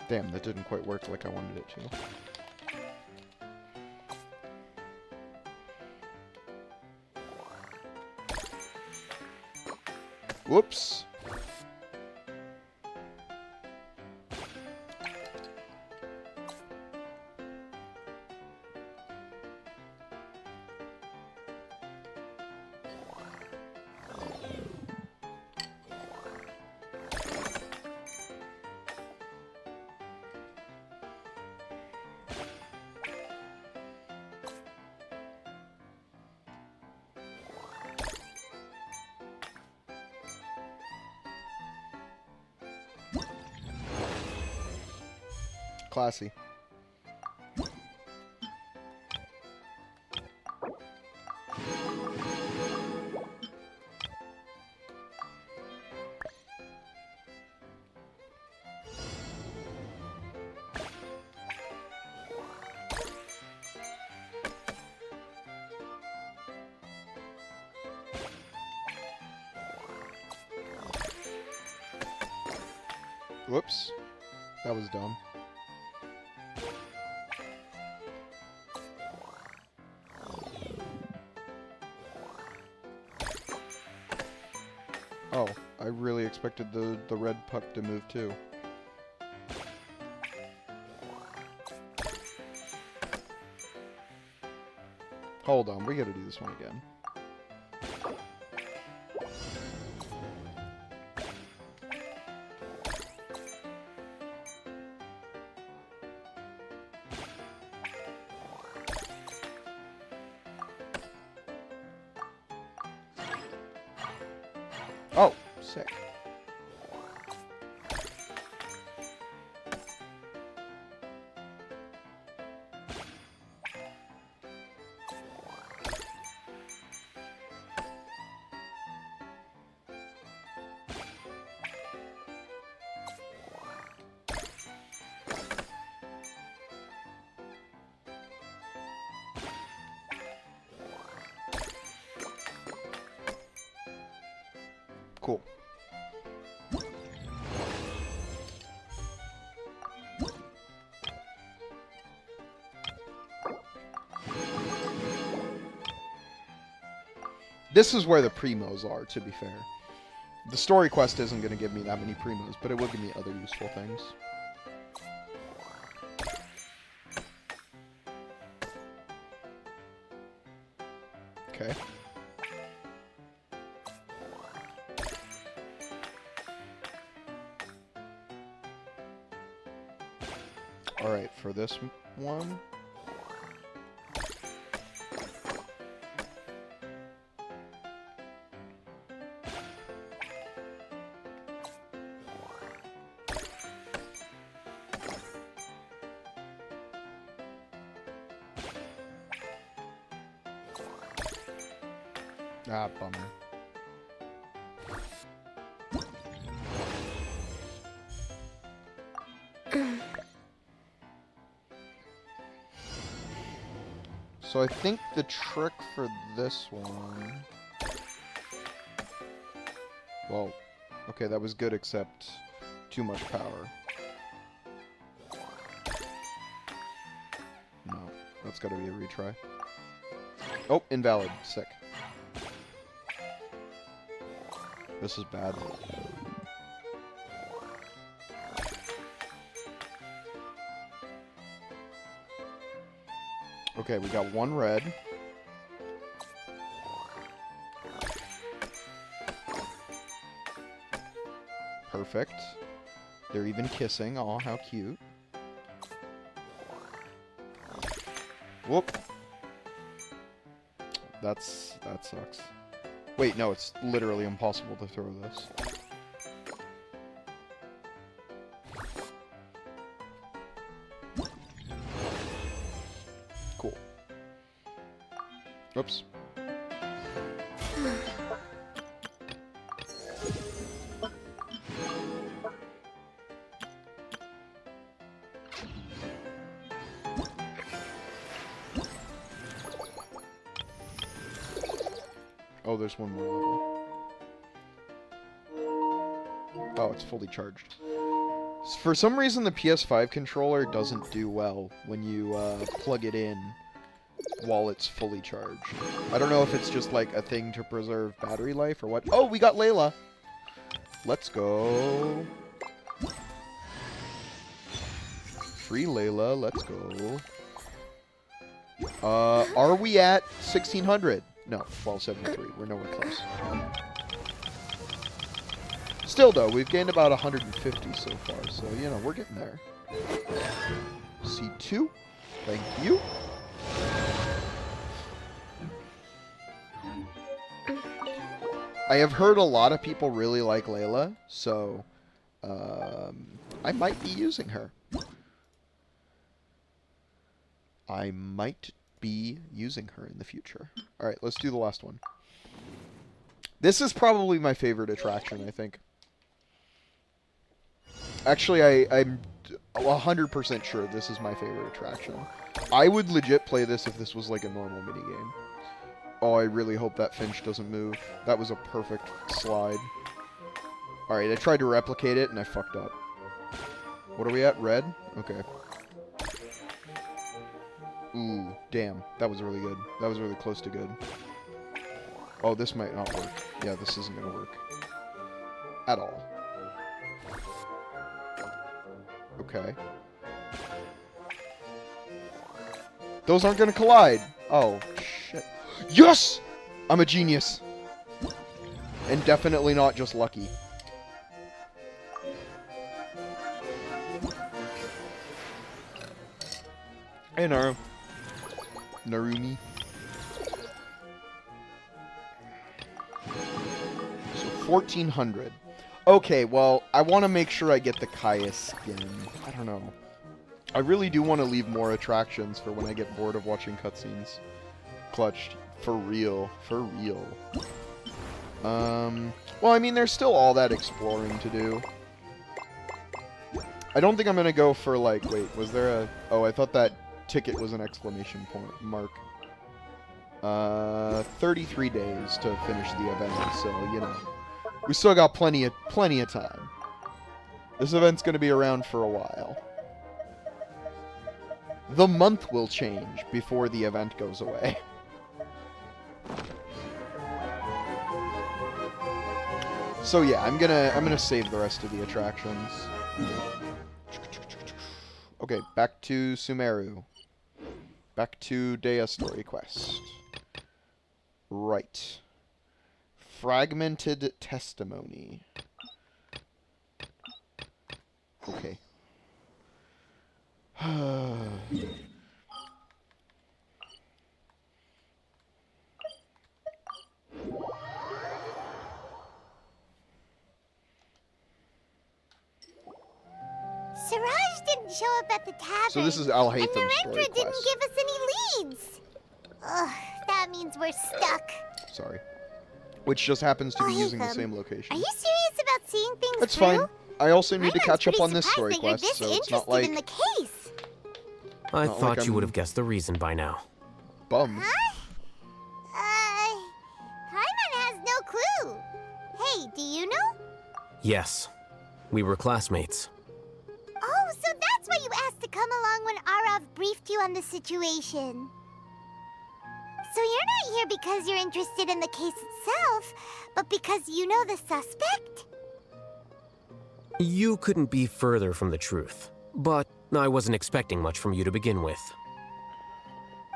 Damn, that didn't quite work like I wanted it to. Whoops. Classy. Whoops. That was dumb. Oh, I really expected the red puck to move too. Hold on, we gotta do this one again. Oh, sick. Cool. This is where the primos are, to be fair. The story quest isn't going to give me that many primos, but it will give me other useful things. Okay. Alright, for this one... Ah, bummer. So I think the trick for this one... Well, okay, that was good except too much power. No, that's gotta be a retry. Oh, invalid. Sick. This is bad. Okay, we got one red. Perfect. They're even kissing. Aw, how cute. Whoop. That sucks. Wait, no, it's literally impossible to throw this. Cool. Oops. Oh, there's one more level. Oh, it's fully charged. For some reason, the PS5 controller doesn't do well when you plug it in while it's fully charged. I don't know if it's just like a thing to preserve battery life or what. Oh, we got Layla. Let's go. Free Layla. Let's go. Are we at 1600? No, 1273. We're nowhere close. Still, though, we've gained about 150 so far, so, you know, we're getting there. C2. Thank you. I have heard a lot of people really like Layla, so I might be using her. I might be using her in the future. Alright, let's do the last one. This is probably my favorite attraction, I think. Actually, I'm 100% sure this is my favorite attraction. I would legit play this if this was like a normal minigame. Oh, I really hope that Finch doesn't move. That was a perfect slide. Alright, I tried to replicate it and I fucked up. What are we at? Red? Okay. Ooh, damn. That was really good. That was really close to good. Oh, this might not work. Yeah, this isn't gonna work. At all. Okay. Those aren't gonna collide! Oh, shit. Yes! I'm a genius! And definitely not just lucky. Hey, Naru. Narumi. So 1400. Okay, well, I want to make sure I get the Kaya skin. I don't know. I really do want to leave more attractions for when I get bored of watching cutscenes. Clutched. For real. For real. Well, I mean, there's still all that exploring to do. I don't think I'm going to go for, like, wait, was there a... Oh, I thought that ticket was an exclamation point mark. 33 days to finish the event, so, you know. We still got plenty of time. This event's going to be around for a while. The month will change before the event goes away. So yeah, I'm gonna save the rest of the attractions. Okay, back to Sumeru. Back to Dehya story quest. Right. Fragmented testimony. Okay. Siraj didn't show up at the tavern. So this is Al Haytham's and story Narendra didn't quest. give us any leads. Ugh, that means we're stuck. Sorry. Which just happens to be using the Haytham, same location. Are you serious about seeing things That's through? fine. I also need to Paimon catch up pretty on this story surprised that quest, you're so this it's not interested in like the case. I Not thought like you would I'm- have guessed the reason by now. bummed. Paimon has no clue. Hey, do you know? Yes, we were classmates. Oh, so that's why you asked to come along when Arav briefed you on the situation. So you're not here because you're interested in the case itself, but because you know the suspect? You couldn't be further from the truth, but I wasn't expecting much from you to begin with.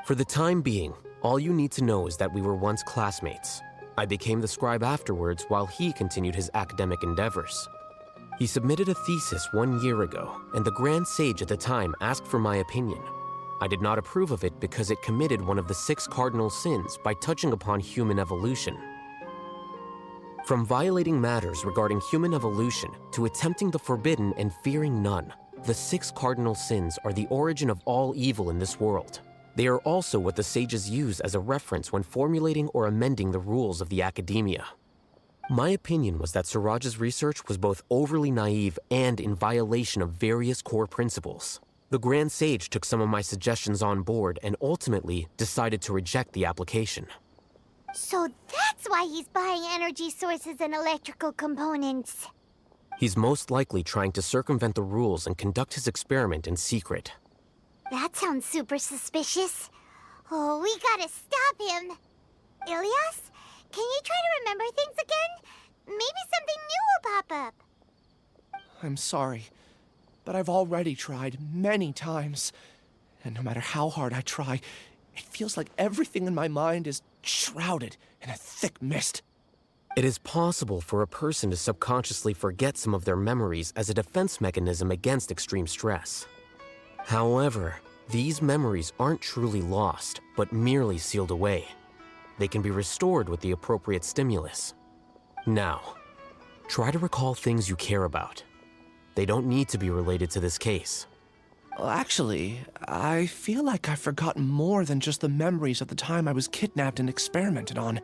For the time being, all you need to know is that we were once classmates. I became the scribe afterwards while he continued his academic endeavors. He submitted a thesis 1 year ago, and the Grand Sage at the time asked for my opinion. I did not approve of it because it committed one of the 6 cardinal sins by touching upon human evolution. From violating matters regarding human evolution to attempting the forbidden and fearing none, the 6 cardinal sins are the origin of all evil in this world. They are also what the sages use as a reference when formulating or amending the rules of the academia. My opinion was that Siraj's research was both overly naive and in violation of various core principles. The Grand Sage took some of my suggestions on board and ultimately decided to reject the application. So that's why he's buying energy sources and electrical components. He's most likely trying to circumvent the rules and conduct his experiment in secret. That sounds super suspicious. Oh, we gotta stop him. Ilias, can you try to remember things again? Maybe something new will pop up. I'm sorry, but I've already tried many times. And no matter how hard I try, it feels like everything in my mind is shrouded in a thick mist. It is possible for a person to subconsciously forget some of their memories as a defense mechanism against extreme stress. However, these memories aren't truly lost, but merely sealed away. They can be restored with the appropriate stimulus. Now, try to recall things you care about. They don't need to be related to this case. Well, actually, I feel like I've forgotten more than just the memories of the time I was kidnapped and experimented on.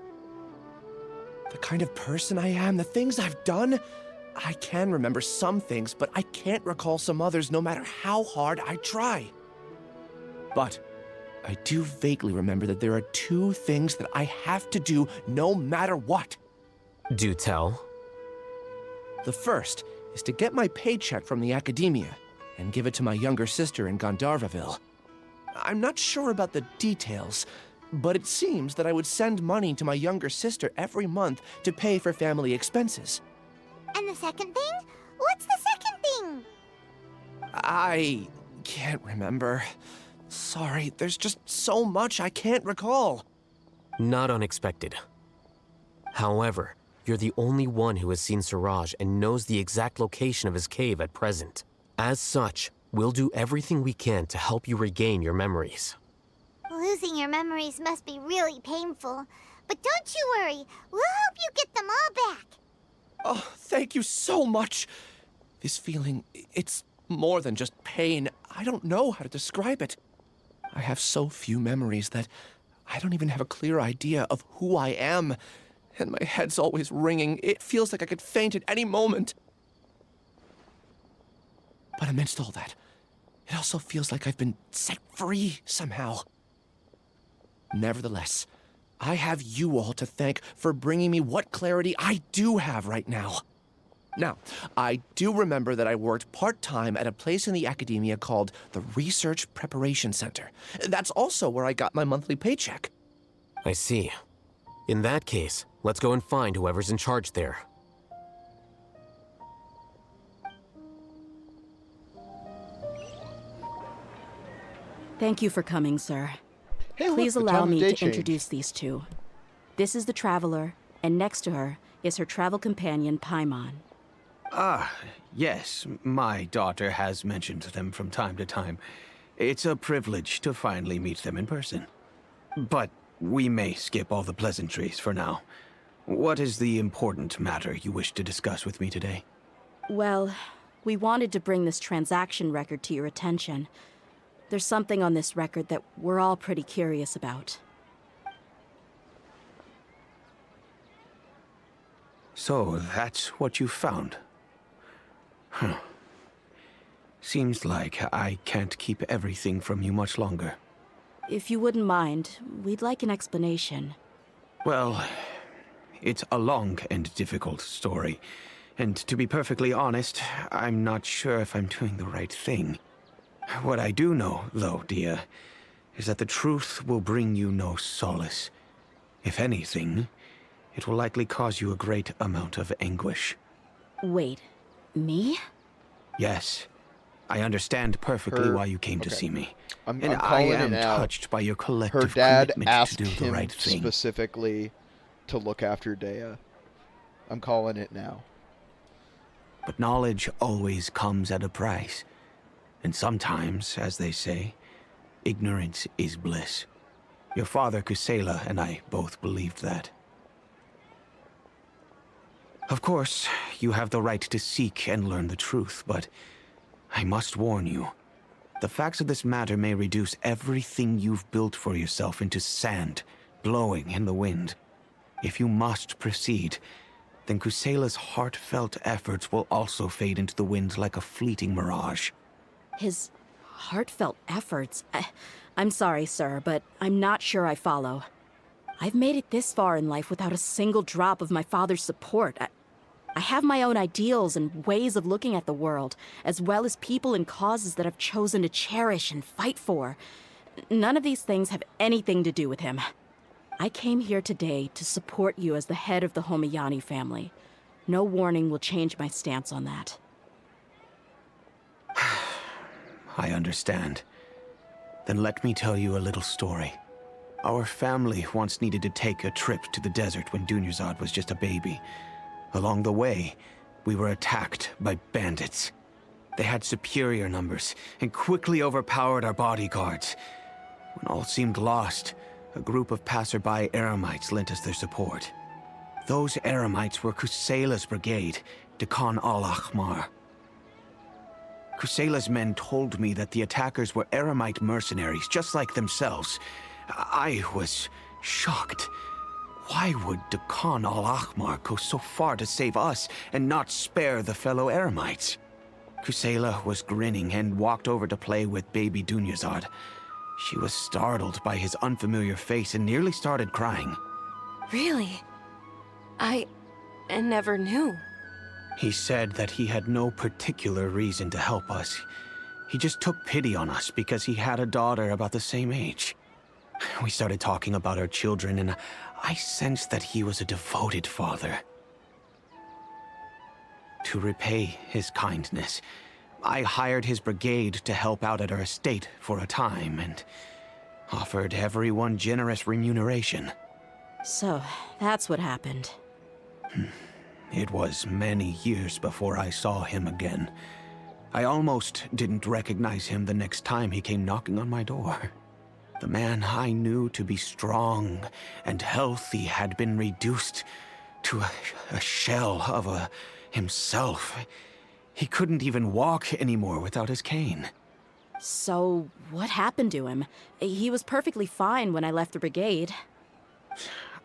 The kind of person I am, the things I've done, I can remember some things, but I can't recall some others no matter how hard I try. But I do vaguely remember that there are 2 things that I have to do no matter what. Do tell. The first is to get my paycheck from the academia and give it to my younger sister in Gandharvaville. I'm not sure about the details, but it seems that I would send money to my younger sister every month to pay for family expenses. And the second thing? What's the second thing? I can't remember. Sorry, there's just so much I can't recall. Not unexpected. However, you're the only one who has seen Siraj and knows the exact location of his cave at present. As such, we'll do everything we can to help you regain your memories. Losing your memories must be really painful. But don't you worry, we'll help you get them all back. Oh, thank you so much. This feeling, it's more than just pain. I don't know how to describe it. I have so few memories that I don't even have a clear idea of who I am. And my head's always ringing. It feels like I could faint at any moment. But amidst all that, it also feels like I've been set free somehow. Nevertheless, I have you all to thank for bringing me what clarity I do have right now. Now, I do remember that I worked part-time at a place in the academia called the Research Preparation Center. That's also where I got my monthly paycheck. I see. In that case, let's go and find whoever's in charge there. Thank you for coming, sir. Hey, look, Please the allow time of me day to changed. introduce these 2. This is the Traveler, and next to her is her travel companion, Paimon. Ah, yes, my daughter has mentioned them from time to time. It's a privilege to finally meet them in person. But we may skip all the pleasantries for now. What is the important matter you wish to discuss with me today? Well, we wanted to bring this transaction record to your attention. There's something on this record that we're all pretty curious about. So that's what you found. Huh. Seems like I can't keep everything from you much longer. If you wouldn't mind, we'd like an explanation. Well, it's a long and difficult story. And to be perfectly honest, I'm not sure if I'm doing the right thing. What I do know, though, Dehya, is that the truth will bring you no solace. If anything, it will likely cause you a great amount of anguish. Wait, me? Yes, I understand perfectly Her- why you came to okay. see me. I'm And I calling it am now. touched by your Her collective dad commitment to asked do the him right thing. specifically to look after Dehya. I'm calling it now. But knowledge always comes at a price. And sometimes, as they say, ignorance is bliss. Your father, Kusela, and I both believed that. Of course, you have the right to seek and learn the truth, but I must warn you. The facts of this matter may reduce everything you've built for yourself into sand, blowing in the wind. If you must proceed, then Kusela's heartfelt efforts will also fade into the wind like a fleeting mirage. His heartfelt efforts? I'm sorry, sir, but I'm not sure I follow. I've made it this far in life without a single drop of my father's support. I have my own ideals and ways of looking at the world, as well as people and causes that I've chosen to cherish and fight for. None of these things have anything to do with him. I came here today to support you as the head of the Homayani family. No warning will change my stance on that. I understand. Then let me tell you a little story. Our family once needed to take a trip to the desert when Dunyarzad was just a baby. Along the way, we were attacked by bandits. They had superior numbers and quickly overpowered our bodyguards. When all seemed lost, a group of passerby Eremites lent us their support. Those Eremites were Kusela's brigade, Dekan al-Ahmar. Kusela's men told me that the attackers were Eremite mercenaries, just like themselves. I was shocked. Why would Dekan al-Ahmar go so far to save us and not spare the fellow Eremites? Kusela was grinning and walked over to play with baby Dunyarzad. She was startled by his unfamiliar face and nearly started crying. Really? I never knew. He said that he had no particular reason to help us. He just took pity on us because he had a daughter about the same age. We started talking about our children, and I sensed that he was a devoted father. To repay his kindness, I hired his brigade to help out at our estate for a time and offered everyone generous remuneration. So, that's what happened. It was many years before I saw him again. I almost didn't recognize him the next time he came knocking on my door. The man I knew to be strong and healthy had been reduced to a shell of himself. He couldn't even walk anymore without his cane. So, what happened to him? He was perfectly fine when I left the brigade.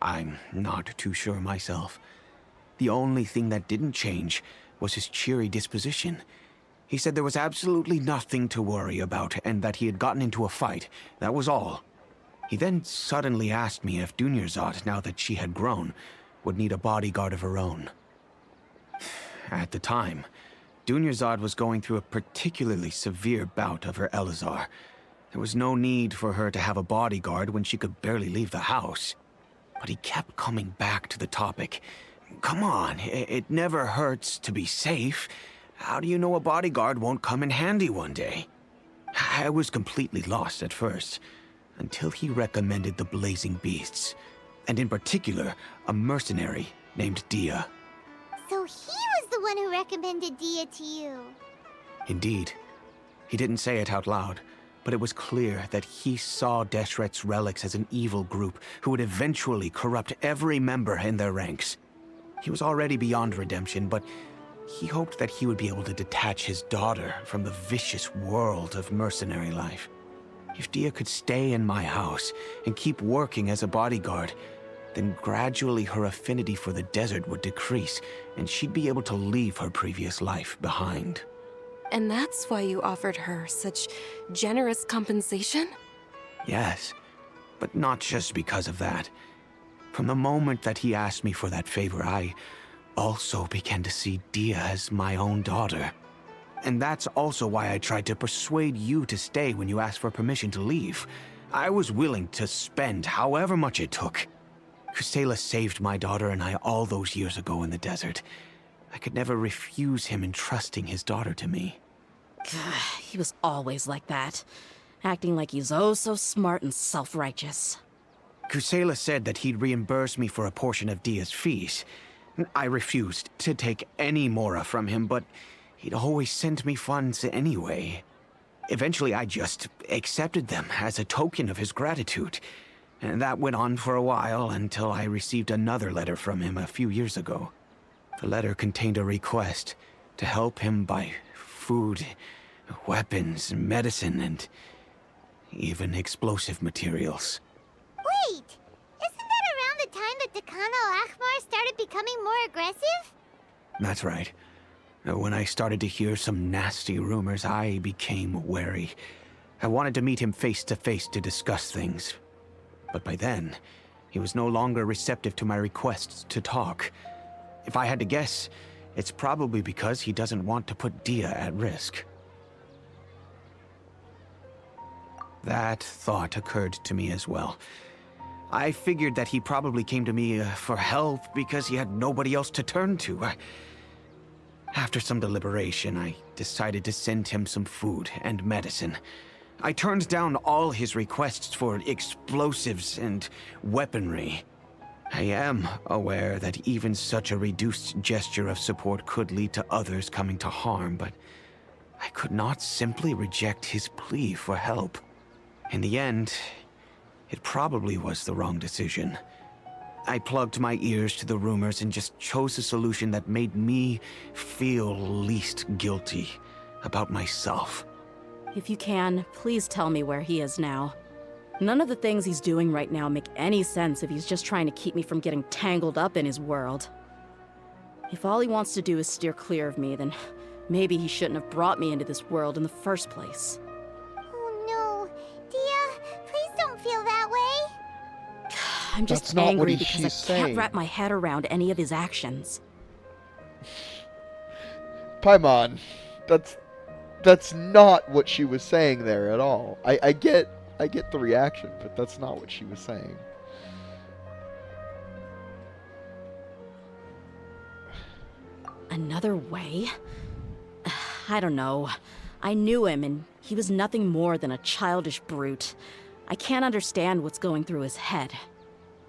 I'm not too sure myself. The only thing that didn't change was his cheery disposition. He said there was absolutely nothing to worry about and that he had gotten into a fight. That was all. He then suddenly asked me if Dunyarzad, now that she had grown, would need a bodyguard of her own. At the time, Dunyarzad was going through a particularly severe bout of her Elazar. There was no need for her to have a bodyguard when she could barely leave the house. But he kept coming back to the topic. Come on, it never hurts to be safe. How do you know a bodyguard won't come in handy one day? I was completely lost at first, until he recommended the Blazing Beasts, and in particular, a mercenary named Dehya. So he was the one who recommended Dehya to you. Indeed. He didn't say it out loud, but it was clear that he saw Deshret's relics as an evil group who would eventually corrupt every member in their ranks. He was already beyond redemption, but he hoped that he would be able to detach his daughter from the vicious world of mercenary life. If Dehya could stay in my house and keep working as a bodyguard, then gradually her affinity for the desert would decrease, and she'd be able to leave her previous life behind. And that's why you offered her such generous compensation? Yes, but not just because of that. From the moment that he asked me for that favor, I also began to see Dehya as my own daughter. And that's also why I tried to persuade you to stay when you asked for permission to leave. I was willing to spend however much it took. Kusela saved my daughter and I all those years ago in the desert. I could never refuse him entrusting his daughter to me. He was always like that, acting like he's oh so smart and self-righteous. Kusela said that he'd reimburse me for a portion of Dia's fees. I refused to take any mora from him, but he'd always sent me funds anyway. Eventually, I just accepted them as a token of his gratitude. And that went on for a while until I received another letter from him a few years ago. The letter contained a request to help him buy food, weapons, medicine, and even explosive materials. Wait! Isn't that around the time that Dekano Akhmar started becoming more aggressive? That's right. When I started to hear some nasty rumors, I became wary. I wanted to meet him face to face to discuss things. But by then, he was no longer receptive to my requests to talk. If I had to guess, it's probably because he doesn't want to put Dehya at risk. That thought occurred to me as well. I figured that he probably came to me for help because he had nobody else to turn to. After some deliberation, I decided to send him some food and medicine. I turned down all his requests for explosives and weaponry. I am aware that even such a reduced gesture of support could lead to others coming to harm, but I could not simply reject his plea for help. In the end, it probably was the wrong decision. I plugged my ears to the rumors and just chose a solution that made me feel least guilty about myself. If you can, please tell me where he is now. None of the things he's doing right now make any sense if he's just trying to keep me from getting tangled up in his world. If all he wants to do is steer clear of me, then maybe he shouldn't have brought me into this world in the first place. Oh no. Dehya, please don't feel that way. I'm just That's not what angry because I she's can't saying. wrap my head around any of his actions. Paimon, that's not what she was saying there at all. I get the reaction, but that's not what she was saying. Another way? I don't know. I knew him, and he was nothing more than a childish brute. I can't understand what's going through his head.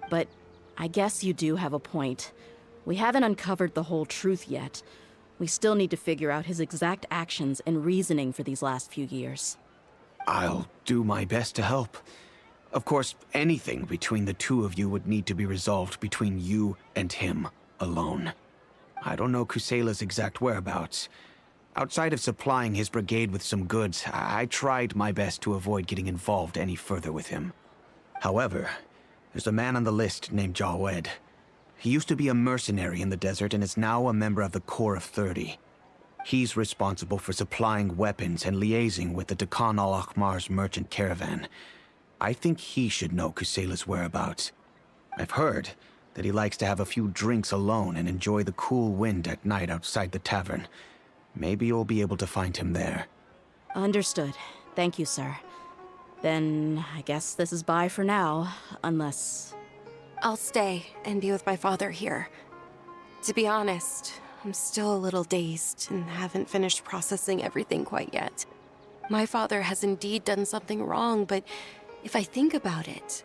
But I guess you do have a point. We haven't uncovered the whole truth yet. We still need to figure out his exact actions and reasoning for these last few years. I'll do my best to help. Of course, anything between the two of you would need to be resolved between you and him alone. I don't know Kusela's exact whereabouts. Outside of supplying his brigade with some goods, I tried my best to avoid getting involved any further with him. However, there's a man on the list named Jawed. He used to be a mercenary in the desert and is now a member of the Corps of 30. He's responsible for supplying weapons and liaising with the Dekhan al-Akhmar's merchant caravan. I think he should know Kusela's whereabouts. I've heard that he likes to have a few drinks alone and enjoy the cool wind at night outside the tavern. Maybe you'll be able to find him there. Understood. Thank you, sir. Then I guess this is bye for now, unless... I'll stay and be with my father here. To be honest, I'm still a little dazed and haven't finished processing everything quite yet. My father has indeed done something wrong, but if I think about it,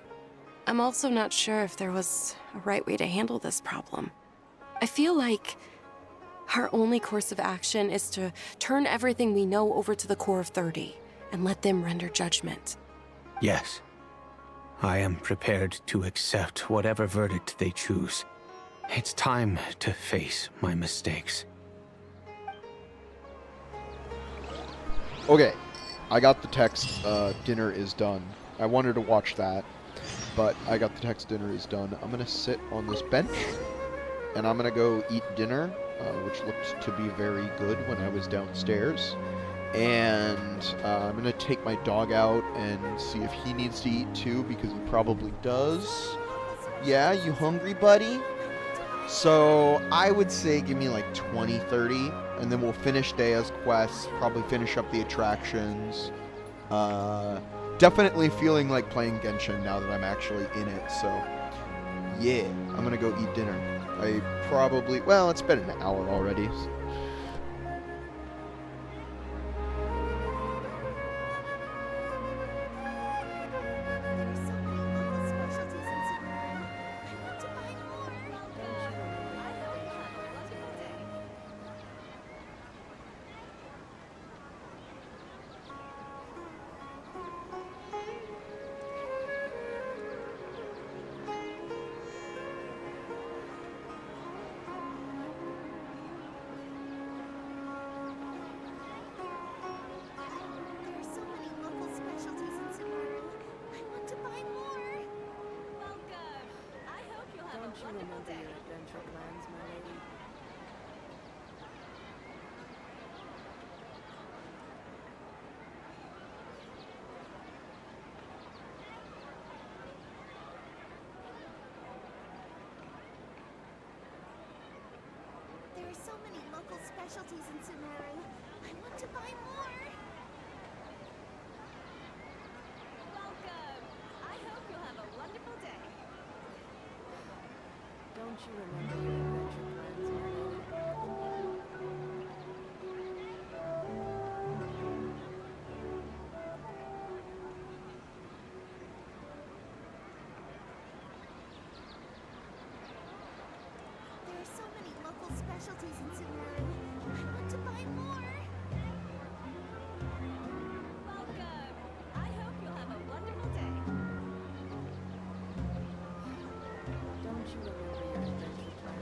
I'm also not sure if there was a right way to handle this problem. I feel like our only course of action is to turn everything we know over to the Corps of 30 and let them render judgment. Yes. I am prepared to accept whatever verdict they choose. It's time to face my mistakes. Okay, I got the text, dinner is done. I wanted to watch that, but I got the text, dinner is done. I'm gonna sit on this bench, and I'm gonna go eat dinner, which looked to be very good when I was downstairs. And I'm gonna take my dog out and see if he needs to eat too, because he probably does. Yeah, you hungry, buddy? So I would say give me like 20, 30, and then we'll finish Dehya's quest, probably finish up the attractions, definitely feeling like playing Genshin now that I'm actually in it. So yeah, I'm gonna go eat dinner. I probably, well, it's been an hour already. There's so many local specialties in Subaru. I want to buy more. Welcome. I hope you'll have a wonderful day. adventure plans, my lady? There are so many local specialties in Subaru. I want to buy more. Welcome. I hope you'll have a wonderful day. Don't you remember your adventure plans, my lady? There are so many local specialties in Subaru. I want to buy more. Welcome. I hope you'll have a wonderful day. Don't you remember your adventure plans,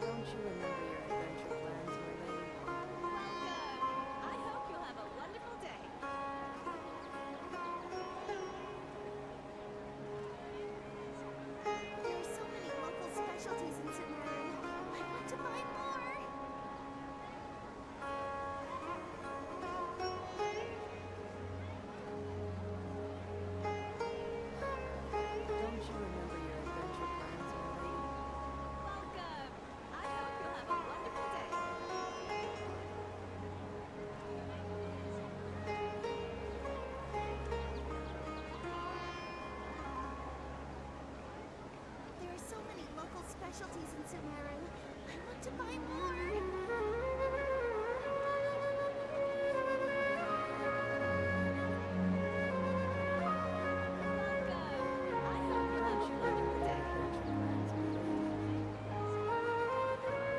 Don't you remember your adventure plans, specialties in Sumeru. I want to buy more. There's so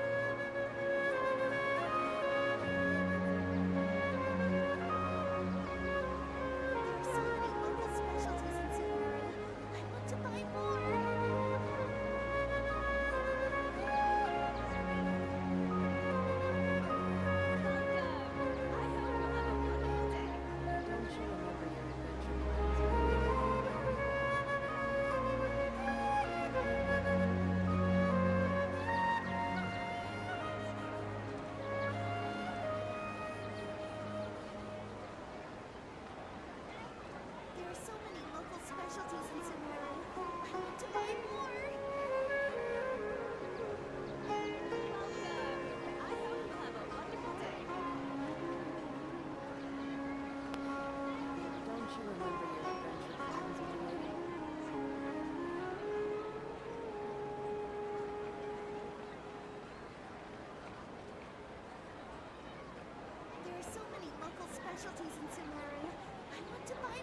many local specialties in Sumeru. I want to buy more. There are so many local specialties in Sumeru. I want to buy more. I hope you have a wonderful day. Don't you remember your adventure plans, my lady? There are so many local specialties in Sumeru. I want to buy more.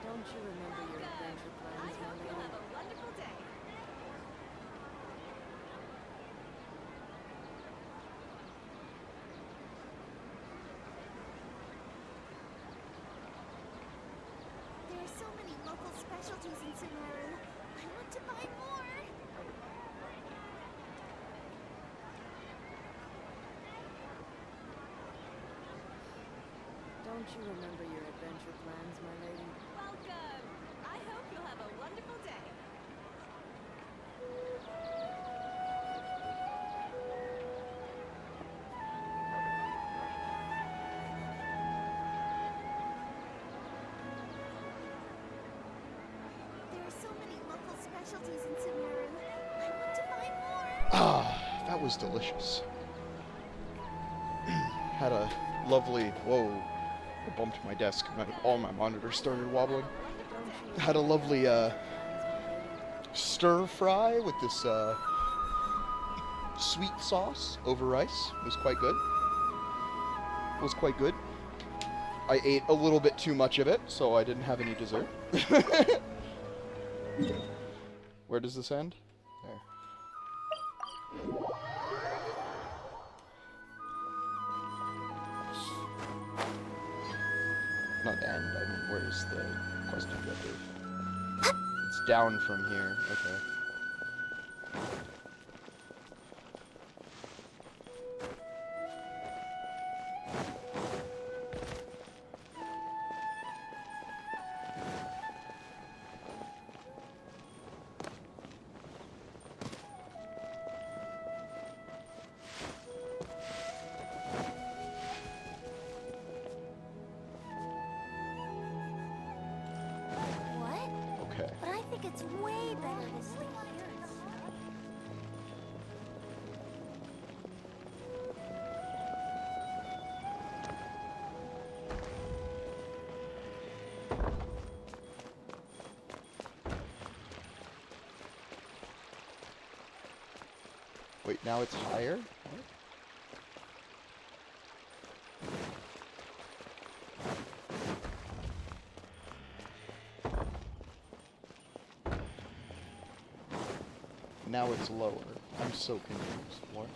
Don't you remember your adventure plans, my lady? Have a wonderful day. There are so many local specialties in Sumeru. I want to buy more. Don't you remember your adventure plans, my lady? Welcome. I hope you'll have a wonderful day. There are so many local specialties in Sumeru. I want to buy more. Ah, that was delicious. Had a lovely... Whoa. I bumped my desk. All my monitors started wobbling. Had a lovely stir fry with this sweet sauce over rice. It was quite good. Was quite good. I ate a little bit too much of it, so I didn't have any dessert. Where does this end? There. Not the end, I mean, where's the quest objective? It's down from here, okay. What? Okay. But I think it's way better to stay here. Wait, now it's higher? What? Now it's lower. I'm so confused. What?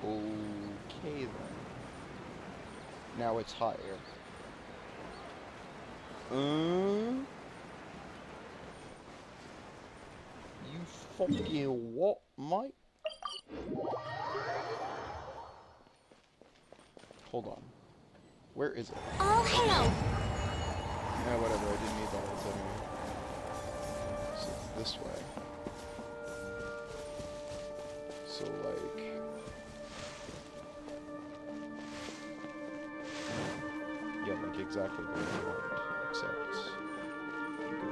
Okay then. Now it's higher. You fucking what, mate? Hold on. Where is it? All hail! Yeah, whatever, I didn't need that anyway. So it's this way. So, like... Yeah, like exactly where I want, except... You go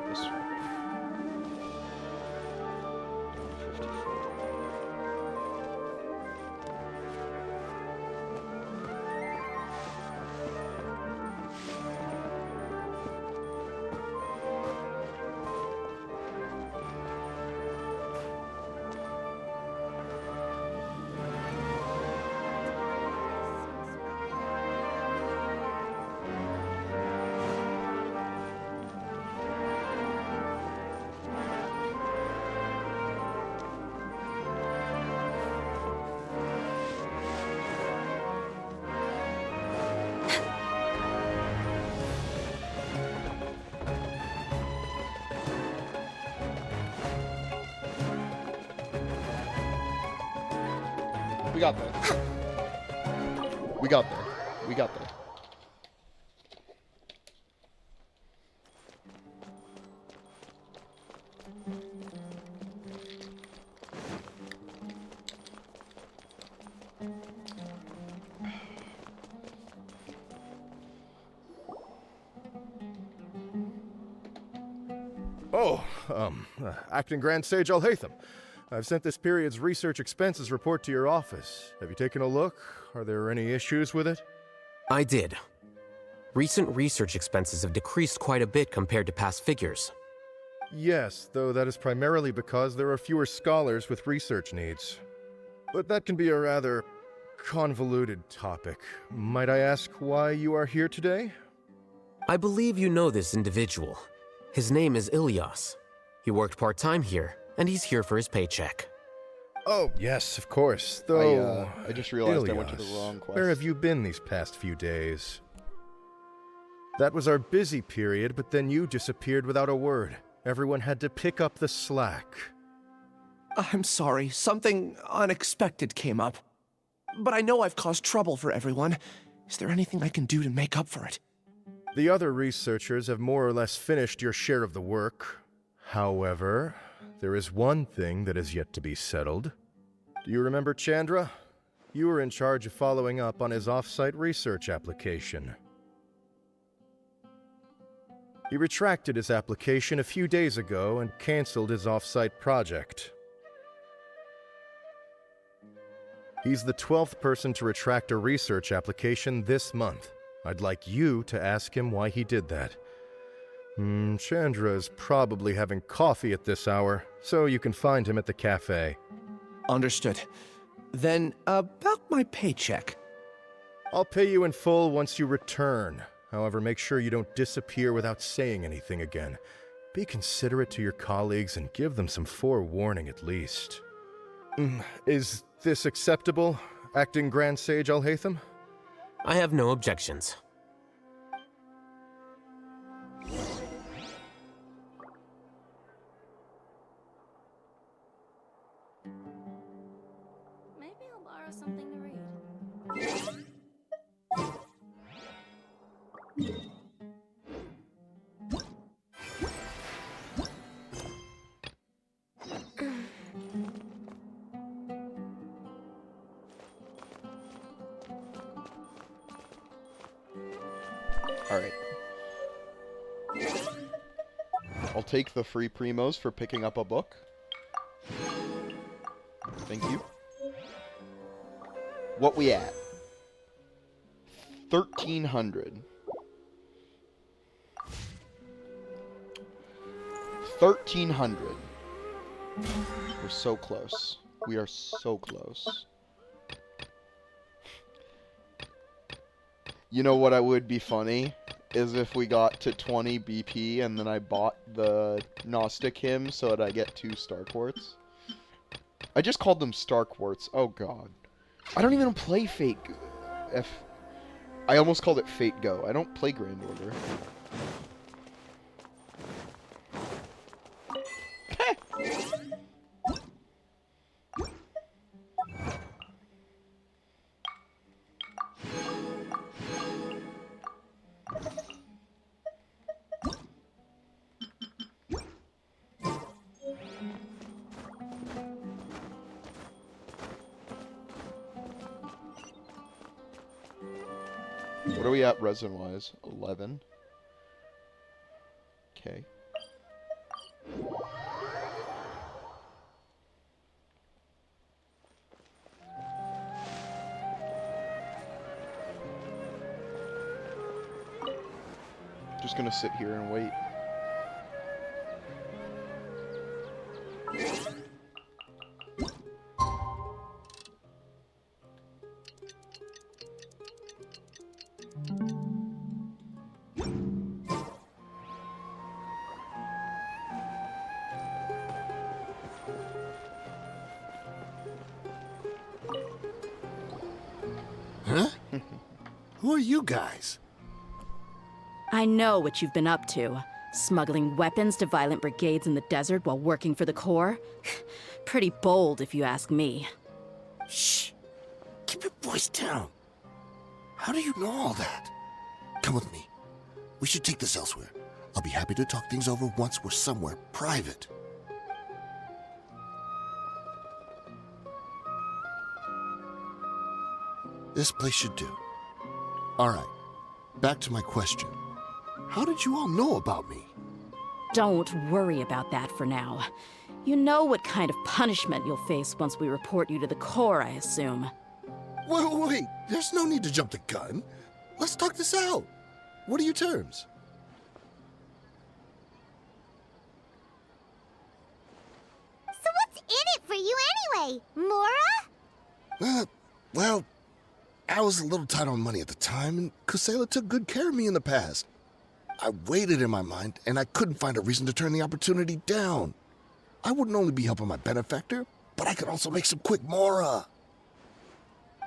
We got there. We got there. We got there. Acting Grand Sage Alhaitham. I've sent this period's research expenses report to your office. Have you taken a look? Are there any issues with it? I did. Recent research expenses have decreased quite a bit compared to past figures. Yes, though that is primarily because there are fewer scholars with research needs. But that can be a rather convoluted topic. Might I ask why you are here today? I believe you know this individual. His name is Ilyas. He worked part-time here, and he's here for his paycheck. Oh, yes, of course. Though, I just realized I went to the Ilyas, wrong quest. where have you been these past few days? That was our busy period, but then you disappeared without a word. Everyone had to pick up the slack. I'm sorry, something unexpected came up. But I know I've caused trouble for everyone. Is there anything I can do to make up for it? The other researchers have more or less finished your share of the work. However, there is one thing that is yet to be settled. Do you remember Chandra? You were in charge of following up on his off-site research application. He retracted his application a few days ago and canceled his off-site project. He's the 12th person to retract a research application this month. I'd like you to ask him why he did that. Chandra is probably having coffee at this hour, so you can find him at the cafe. Understood. Then, about my paycheck. I'll pay you in full once you return. However, make sure you don't disappear without saying anything again. Be considerate to your colleagues and give them some forewarning at least. Is this acceptable, Acting Grand Sage Alhaitham? I have no objections. Maybe I'll borrow something to read. Alright. I'll take the free primos for picking up a book. Thank you. What we at? 1,300. 1,300. We're so close. We are so close. You know what would be funny? Is if we got to 20 BP and then I bought the Gnostic hymn so that I get 2 Star Quartz. I just called them Star Quartz. Oh god. I don't even play Fate I almost called it Fate Go. I don't play Grand Order. What are we at resin-wise? 11. Okay. Just gonna sit here and wait. Huh? Who are you guys? I know what you've been up to. Smuggling weapons to violent brigades in the desert while working for the Corps? Pretty bold, if you ask me. Shh. boy's town. How do you know all that? Come with me. We should take this elsewhere. I'll be happy to talk things over once we're somewhere private. This place should do. All right, back to my question. How did you all know about me? Don't worry about that for now. You know what kind of punishment you'll face once we report you to the Corps, I assume. Wait, there's no need to jump the gun. Let's talk this out. What are your terms? So what's in it for you anyway, Mora? Well, I was a little tight on money at the time, and Kusela took good care of me in the past. I weighed it in my mind, and I couldn't find a reason to turn the opportunity down. I wouldn't only be helping my benefactor, but I could also make some quick Mora.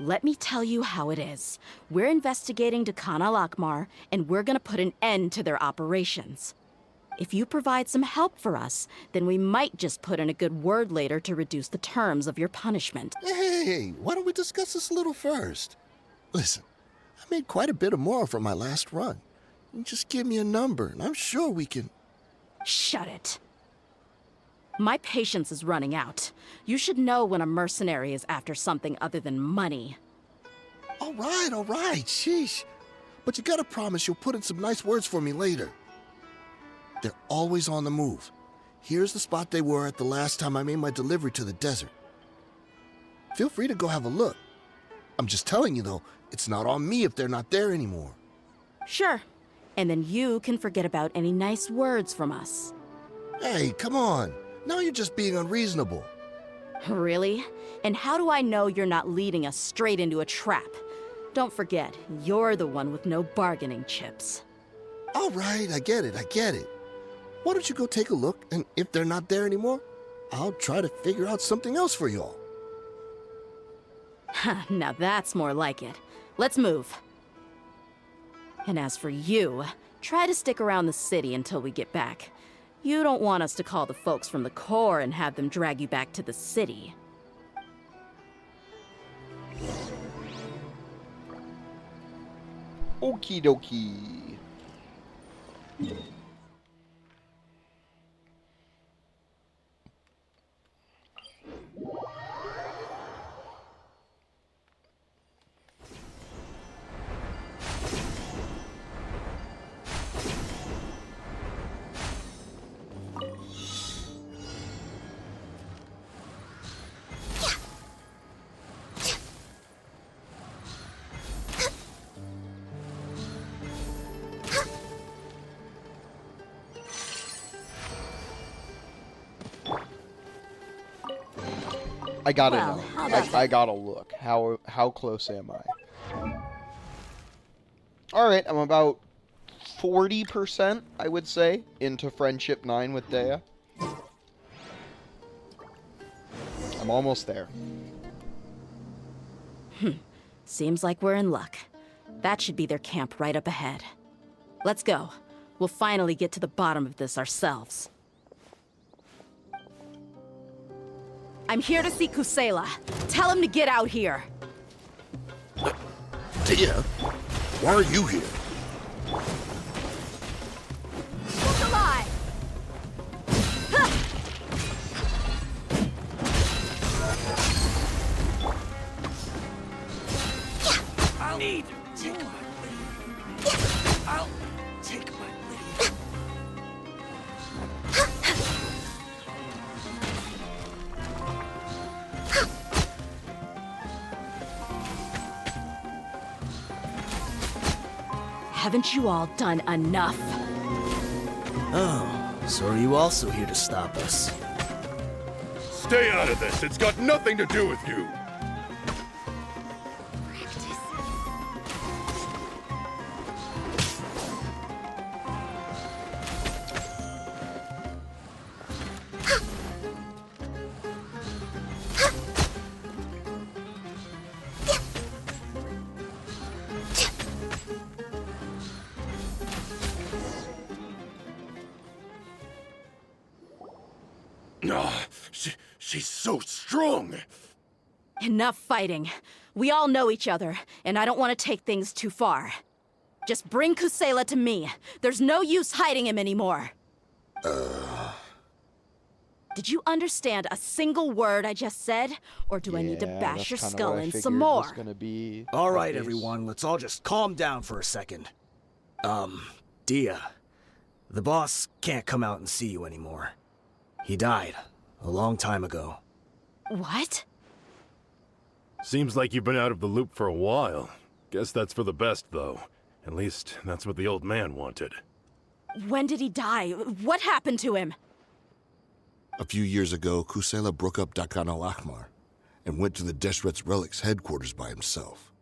Let me tell you how it is. We're investigating Khan al-Akmar, and we're gonna put an end to their operations. If you provide some help for us, then we might just put in a good word later to reduce the terms of your punishment. Hey, why don't we discuss this a little first? Listen, I made quite a bit of Mora from my last run. You just give me a number, and I'm sure we can... Shut it. My patience is running out. You should know when a mercenary is after something other than money. All right, sheesh. But you gotta promise you'll put in some nice words for me later. They're always on the move. Here's the spot they were at the last time I made my delivery to the desert. Feel free to go have a look. I'm just telling you, though, it's not on me if they're not there anymore. Sure. And then you can forget about any nice words from us. Hey, come on. Now you're just being unreasonable. Really? And how do I know you're not leading us straight into a trap? Don't forget, you're the one with no bargaining chips. All right, I get it. Why don't you go take a look, and if they're not there anymore, I'll try to figure out something else for y'all. Now that's more like it. Let's move. And as for you, try to stick around the city until we get back. You don't want us to call the folks from the Corps and have them drag you back to the city. Okie dokie. I gotta know. I gotta look. How close am I? Alright, I'm about 40%, I would say, into Friendship 9 with Dehya. I'm almost there. Seems like we're in luck. That should be their camp right up ahead. Let's go. We'll finally get to the bottom of this ourselves. I'm here to see Kusela. Tell him to get out here. Dehya, why are you here? Who's alive? I'll take my lead. I'll take my lead. Haven't you all done enough? Oh, so are you also here to stop us? Stay out of this. It's got nothing to do with you. She's so strong. Enough fighting. We all know each other, and I don't want to take things too far. Just bring Kusela to me. There's no use hiding him anymore. Did you understand a single word I just said? Or do I need to bash your skull in some more? All right, everyone, let's all just calm down for a second. Dehya, the boss can't come out and see you anymore. He died a long time ago. What? Seems like you've been out of the loop for a while. Guess that's for the best, though. At least, that's what the old man wanted. When did he die? What happened to him? A few years ago, Kusela broke up Dakan al-Ahmar and went to the Deshret's Relics headquarters by himself.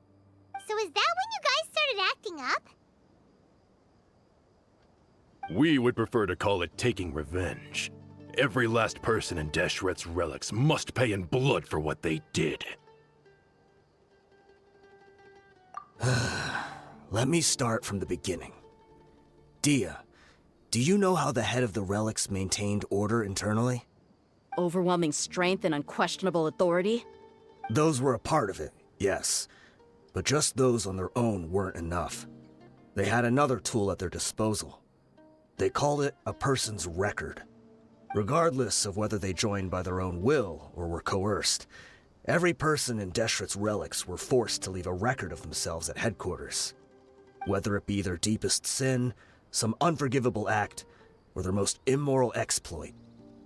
So is that when you guys started acting up? We would prefer to call it taking revenge. Every last person in Deshret's Relics must pay in blood for what they did. Let me start from the beginning. Dehya, do you know how the head of the Relics maintained order internally? Overwhelming strength and unquestionable authority? Those were a part of it, yes. But just those on their own weren't enough. They had another tool at their disposal. They called it a person's record. Regardless of whether they joined by their own will or were coerced, every person in Deshret's Relics were forced to leave a record of themselves at headquarters. Whether it be their deepest sin, some unforgivable act, or their most immoral exploit,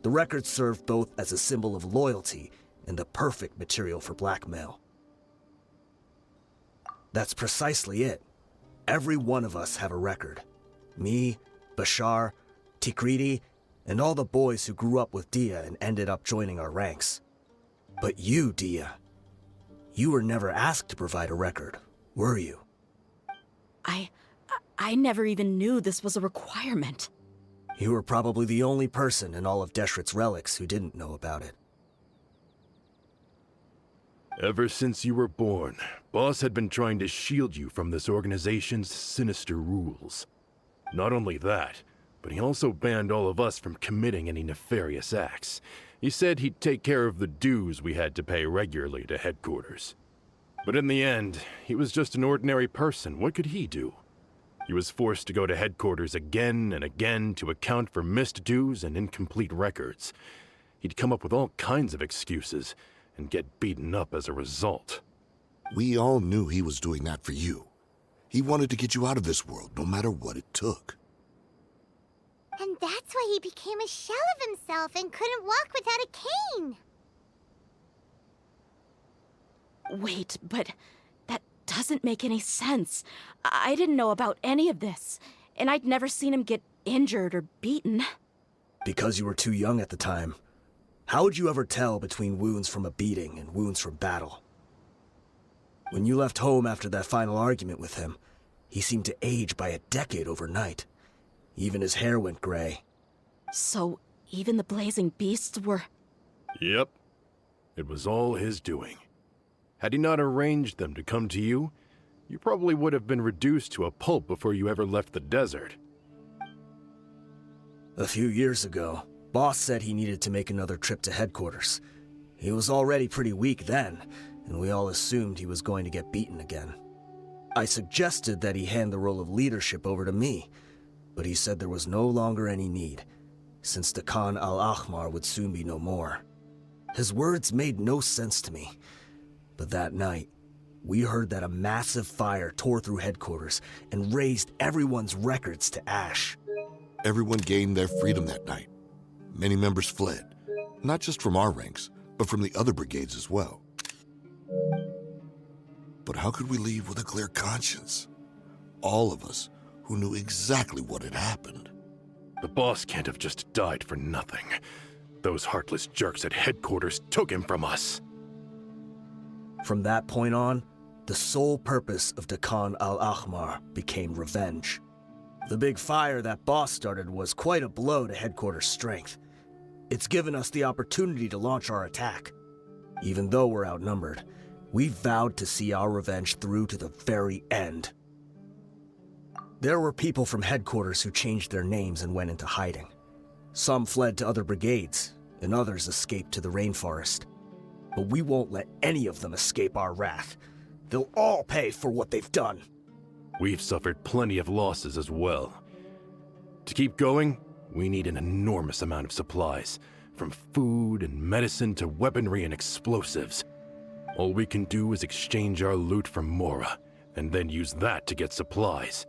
the record served both as a symbol of loyalty and the perfect material for blackmail. That's precisely it. Every one of us have a record. Me, Bashar, Tikriti, and all the boys who grew up with Dehya and ended up joining our ranks. But you, Dehya, you were never asked to provide a record, were you? I never even knew this was a requirement. You were probably the only person in all of Deshret's Relics who didn't know about it. Ever since you were born, Boss had been trying to shield you from this organization's sinister rules. Not only that, but he also banned all of us from committing any nefarious acts. He said he'd take care of the dues we had to pay regularly to headquarters. But in the end, he was just an ordinary person. What could he do? He was forced to go to headquarters again and again to account for missed dues and incomplete records. He'd come up with all kinds of excuses and get beaten up as a result. We all knew he was doing that for you. He wanted to get you out of this world, no matter what it took. And that's why he became a shell of himself and couldn't walk without a cane. Wait, but that doesn't make any sense. I didn't know about any of this, and I'd never seen him get injured or beaten. Because you were too young at the time. How would you ever tell between wounds from a beating and wounds from battle? When you left home after that final argument with him, he seemed to age by a decade overnight. Even his hair went gray. So, even the blazing beasts were... Yep. It was all his doing. Had he not arranged them to come to you, you probably would have been reduced to a pulp before you ever left the desert. A few years ago, Boss said he needed to make another trip to headquarters. He was already pretty weak then, and we all assumed he was going to get beaten again. I suggested that he hand the role of leadership over to me, but he said there was no longer any need, since the Khan al-Ahmar would soon be no more. His words made no sense to me, but that night, we heard that a massive fire tore through headquarters and razed everyone's records to ash. Everyone gained their freedom that night. Many members fled, not just from our ranks, but from the other brigades as well. But how could we leave with a clear conscience? All of us who knew exactly what had happened. The boss can't have just died for nothing. Those heartless jerks at headquarters took him from us. From that point on, the sole purpose of Dakan al-Ahmar became revenge. The big fire that Boss started was quite a blow to headquarters' strength. It's given us the opportunity to launch our attack. Even though we're outnumbered, we vowed to see our revenge through to the very end. There were people from headquarters who changed their names and went into hiding. Some fled to other brigades, and others escaped to the rainforest. but we won't let any of them escape our wrath. They'll all pay for what they've done. We've suffered plenty of losses as well. To keep going, we need an enormous amount of supplies, from food and medicine to weaponry and explosives. All we can do is exchange our loot from Mora, and then use that to get supplies.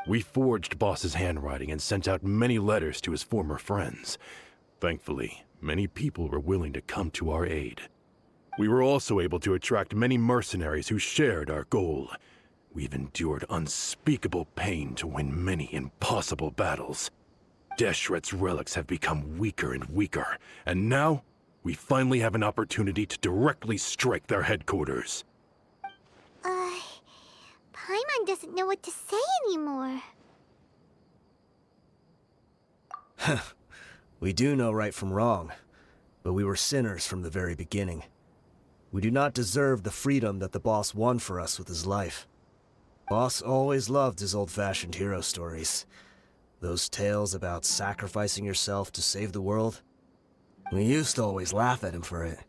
We forged Boss's handwriting and sent out many letters to his former friends. Thankfully, many people were willing to come to our aid. We were also able to attract many mercenaries who shared our goal. We've endured unspeakable pain to win many impossible battles. Deshret's relics have become weaker and weaker, and now we finally have an opportunity to directly strike their headquarters. Paimon doesn't know what to say anymore. We do know right from wrong, but we were sinners from the very beginning. We do not deserve the freedom that the boss won for us with his life. Boss always loved his old-fashioned hero stories. Those tales about sacrificing yourself to save the world. We used to always laugh at him for it.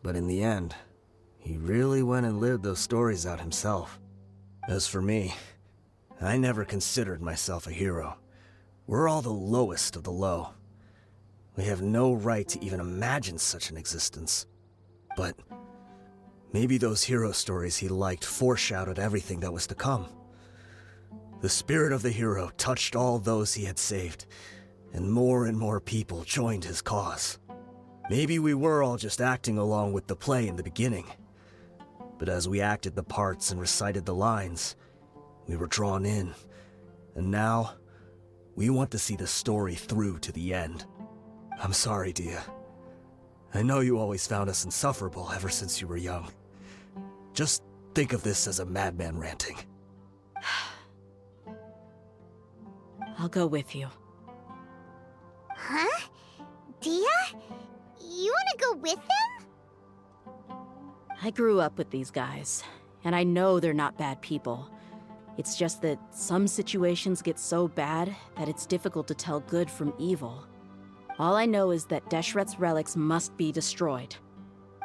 But in the end, he really went and lived those stories out himself. As for me, I never considered myself a hero. We're all the lowest of the low. We have no right to even imagine such an existence. But maybe those hero stories he liked foreshadowed everything that was to come. The spirit of the hero touched all those he had saved, and more people joined his cause. Maybe we were all just acting along with the play in the beginning. But as we acted the parts and recited the lines, we were drawn in. And now, we want to see the story through to the end. I'm sorry, Dehya. I know you always found us insufferable ever since you were young. Just think of this as a madman ranting. I'll go with you. Huh? Dehya? You wanna go with them? I grew up with these guys, and I know they're not bad people. It's just that some situations get so bad that it's difficult to tell good from evil. All I know is that Deshret's relics must be destroyed.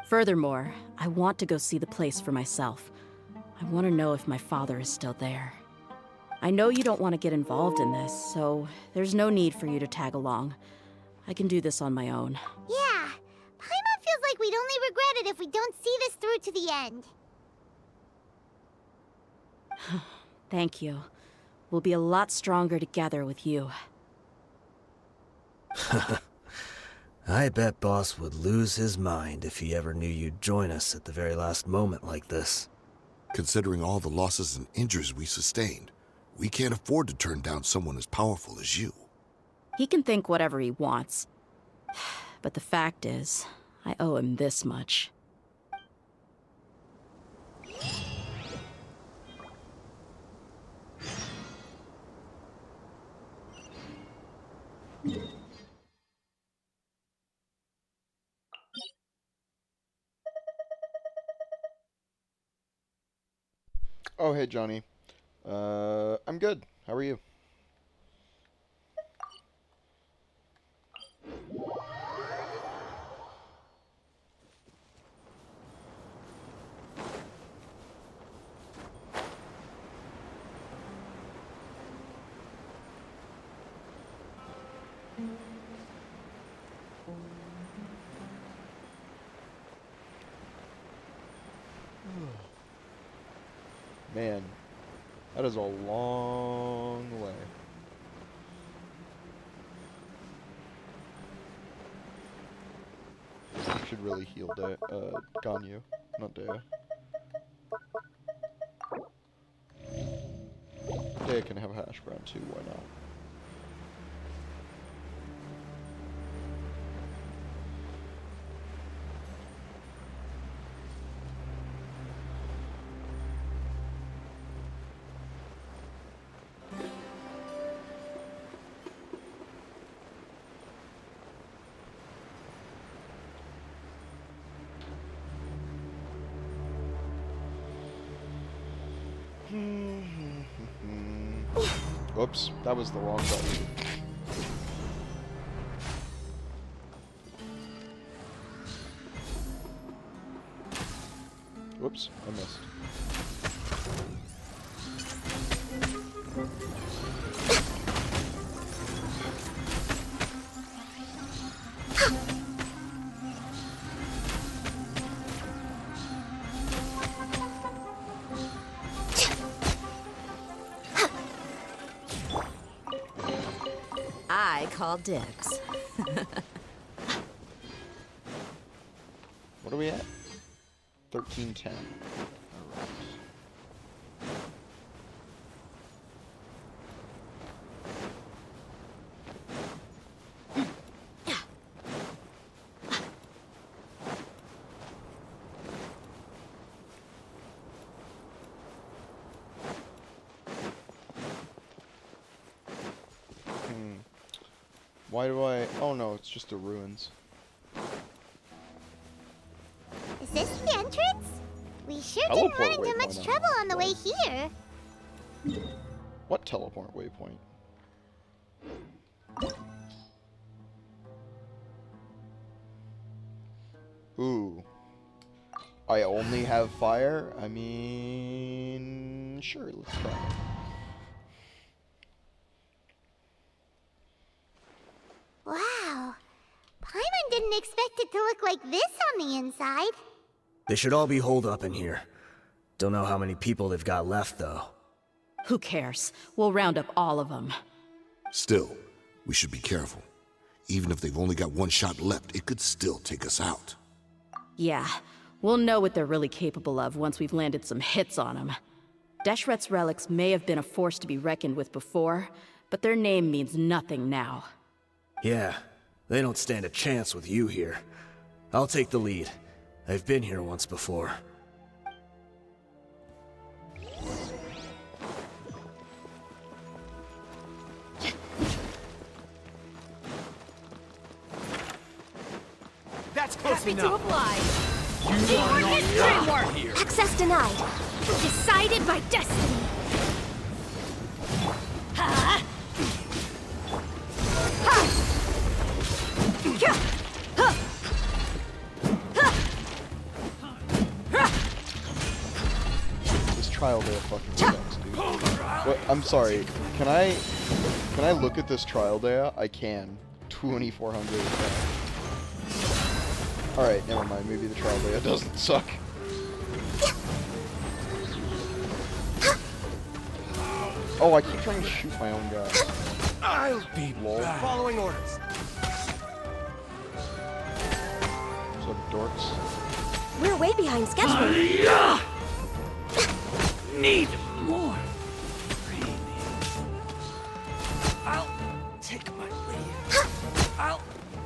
Furthermore, I want to go see the place for myself. I want to know if my father is still there. I know you don't want to get involved in this, so there's no need for you to tag along. I can do this on my own. Yeah. Paimon feels like we'd only regret it if we don't see this through to the end. Thank you. We'll be a lot stronger together with you. I bet Boss would lose his mind if he ever knew you'd join us at the very last moment like this. Considering all the losses and injuries we sustained, we can't afford to turn down someone as powerful as you. He can think whatever he wants. But the fact is, I owe him this much. Oh, hey, Johnny. I'm good. How are you? Man, that is a long way. Should really heal Ganyu, not Dehya. Dehya can have a hash brown too, why not? Oops, that was the wrong button. Whoops, I missed. I call dibs. What are we at? 1310. Alright. Why do I... Oh no, it's just the ruins. Is this the entrance? We sure Teleport didn't run into waypoint much on trouble it. on the way here. What teleport waypoint? Ooh. I only have fire? I mean... Sure, let's try it. Wow. Paimon didn't expect it to look like this on the inside. They should all be holed up in here. Don't know how many people they've got left, though. Who cares? We'll round up all of them. Still, we should be careful. Even if they've only got one shot left, it could still take us out. Yeah, we'll know what they're really capable of once we've landed some hits on them. Deshret's relics may have been a force to be reckoned with before, but their name means nothing now. Yeah, they don't stand a chance with you here. I'll take the lead. I've been here once before. That's close Happy enough. to oblige. You are not Teamwork here. Access denied. Decided by destiny. Ha! Ha! Kya! Ha! Ha! This trial day fucking sucks, dude. What? I'm sorry. Can I look at this trial day? I can. 2400. Alright, never mind. Maybe the trial day doesn't suck. Oh, I keep trying to shoot my own guy. I'll be back. Following orders. What's up, dorks? We're way behind schedule. Need more. I'll take my leave. I'll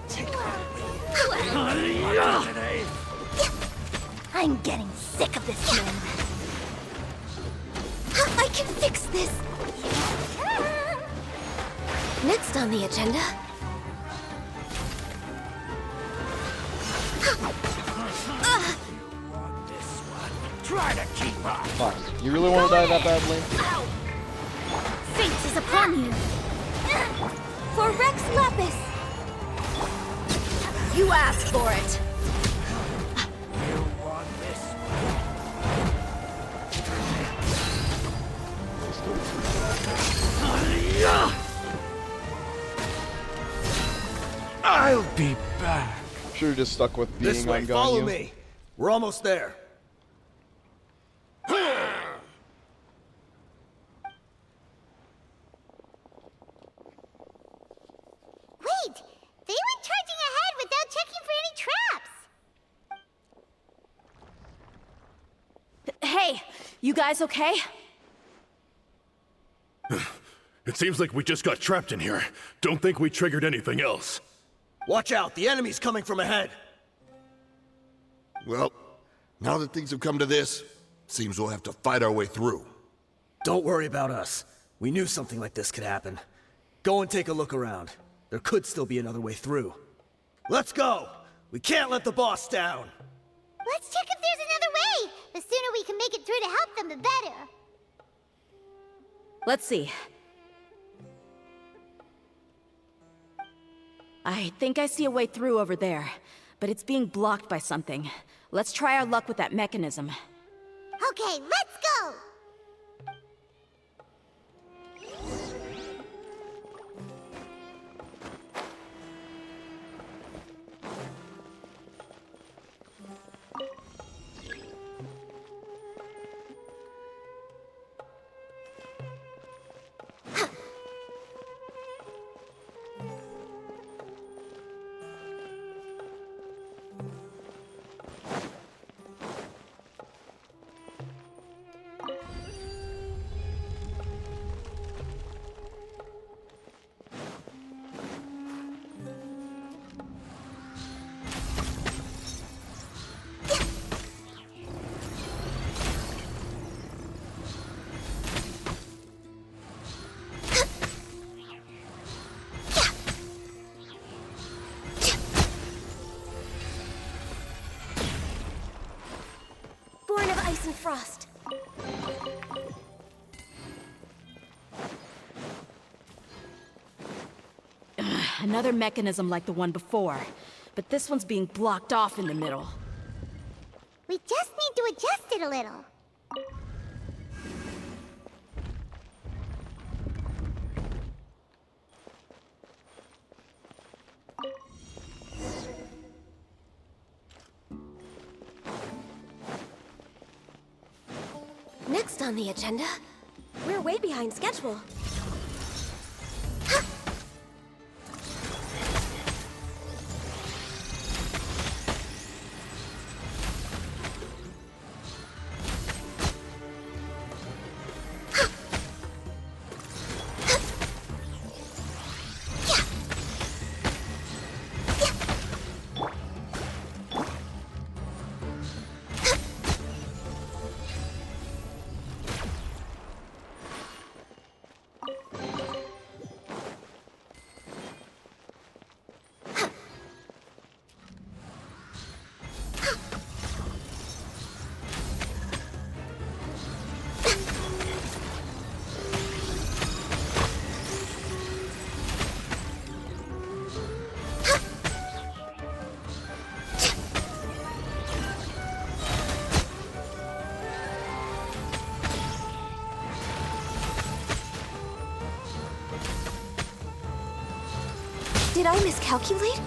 take my leave. Today. I'm getting sick of this man. I can fix this. Next on the agenda. Try to keep up. Fine. You really want to die that badly? Fate is upon you. For Rex Lapis. You asked for it. You want this I'll be back. Should have just stuck with being This way, on follow Ganyu. me. We're almost there. Wait! They went charging ahead without checking for any traps! Hey, you guys okay? It seems like we just got trapped in here. Don't think we triggered anything else. Watch out, the enemy's coming from ahead. Well, now that things have come to this, seems we'll have to fight our way through. Don't worry about us. We knew something like this could happen. Go and take a look around. There could still be another way through. Let's go! We can't let the boss down! Let's check if there's another way! The sooner we can make it through to help them, the better. Let's see. I think I see a way through over there, but it's being blocked by something. Let's try our luck with that mechanism. Okay, let's go! Born of ice and frost. Another mechanism like the one before, but this one's being blocked off in the middle. We just need to adjust it a little. Next on the agenda, we're way behind schedule. Did I miscalculate?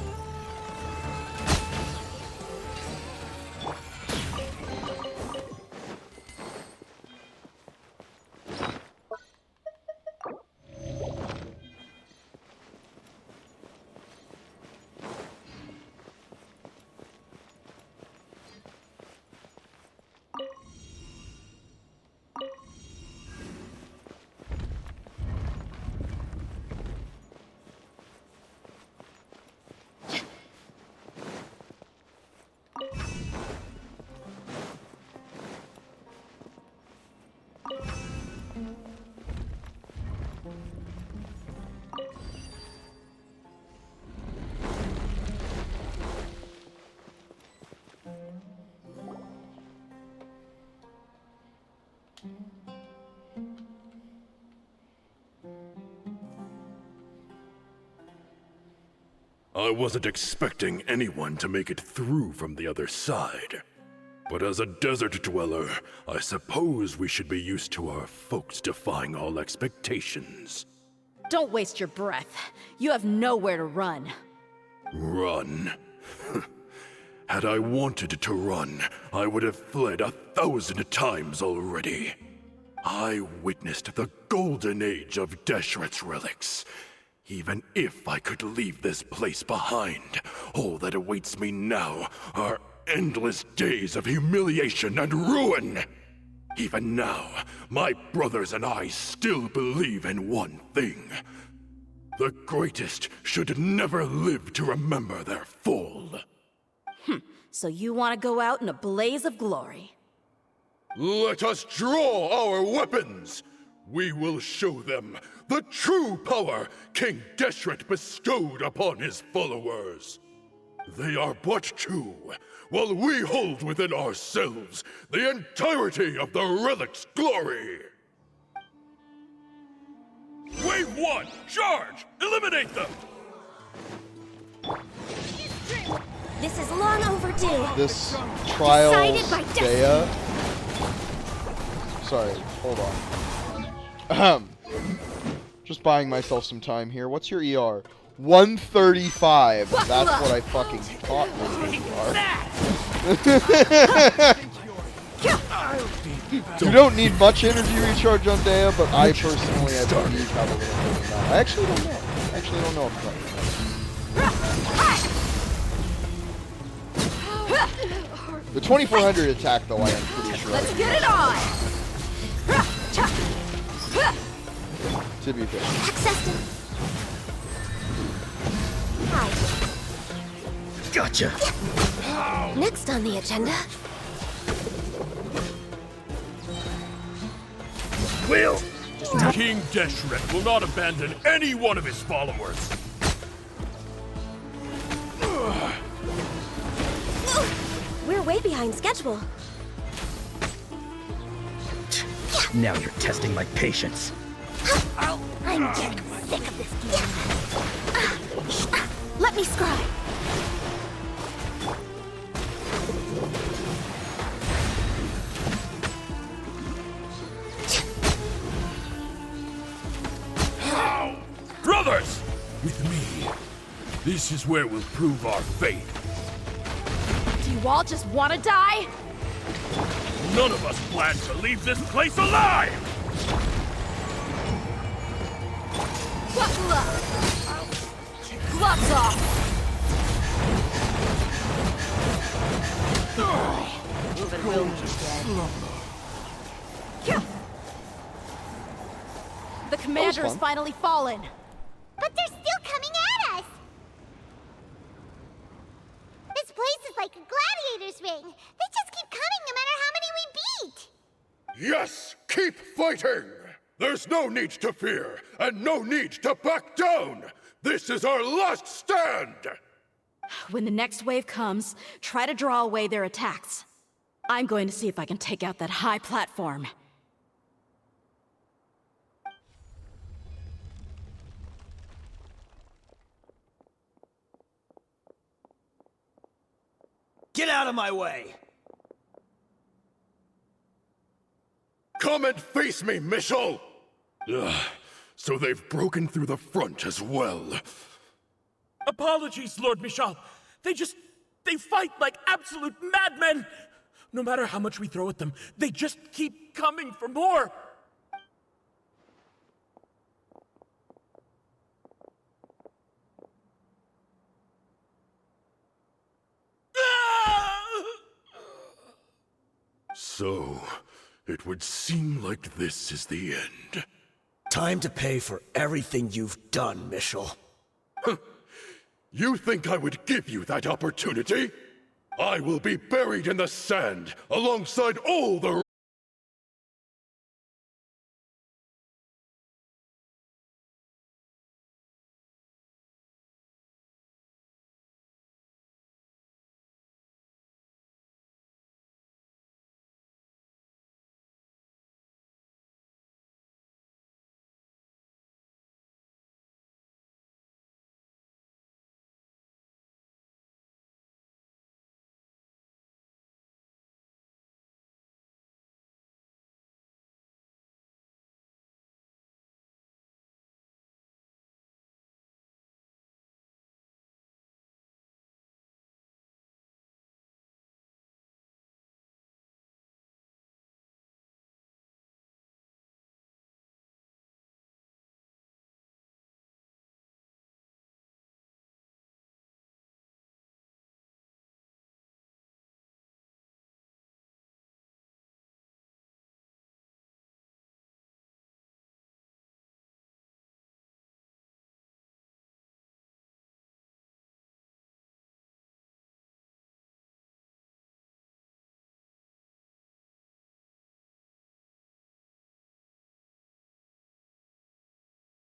I wasn't expecting anyone to make it through from the other side. But as a desert dweller, I suppose we should be used to our folks defying all expectations. Don't waste your breath. You have nowhere to run. Run? Had I wanted to run, I would have fled 1,000 times already. I witnessed the golden age of Deshret's relics. Even if I could leave this place behind, all that awaits me now are endless days of humiliation and ruin. Even now, my brothers and I still believe in one thing. The greatest should never live to remember their fall. So you want to go out in a blaze of glory? Let us draw our weapons! We will show them the true power King Deshret bestowed upon his followers. They are but two, while we hold within ourselves the entirety of the relic's glory. Wave 1, charge! Eliminate them! This is long overdue. This trial, Decided by Dehya, sorry. Hold on. Just buying myself some time here. What's your ER? 135. That's what I fucking thought was your ER. You don't need much energy recharge on Dehya, but I personally, I believe, have a little bit of that. I actually don't know. I actually don't know if that's the 2400 attack, though, I am pretty sure. Let's get it on! To be fair. Access to... Hi. Gotcha. Next on the agenda... Will! King Deshret will not abandon any one of his followers. We're way behind schedule. Now you're testing my patience. I'm getting sick of this game. Let me scribe. Brothers! With me, this is where we'll prove our faith. Do you all just want to die? None of us plan to leave this place alive! Buckle up! Gloves off! But we'll be dead. The commander has finally fallen. But they're still coming at us! This place is like a gladiator's ring. They just keep coming no matter how many we beat! Yes, keep fighting! There's no need to fear, and no need to back down! This is our last stand! When the next wave comes, try to draw away their attacks. I'm going to see if I can take out that high platform. Get out of my way! Come and face me, Michel! So they've broken through the front as well. Apologies, Lord Michal. They fight like absolute madmen. No matter how much we throw at them, they just keep coming for more. So, it would seem like this is the end. Time to pay for everything you've done, Michel. You think I would give you that opportunity? I will be buried in the sand alongside all the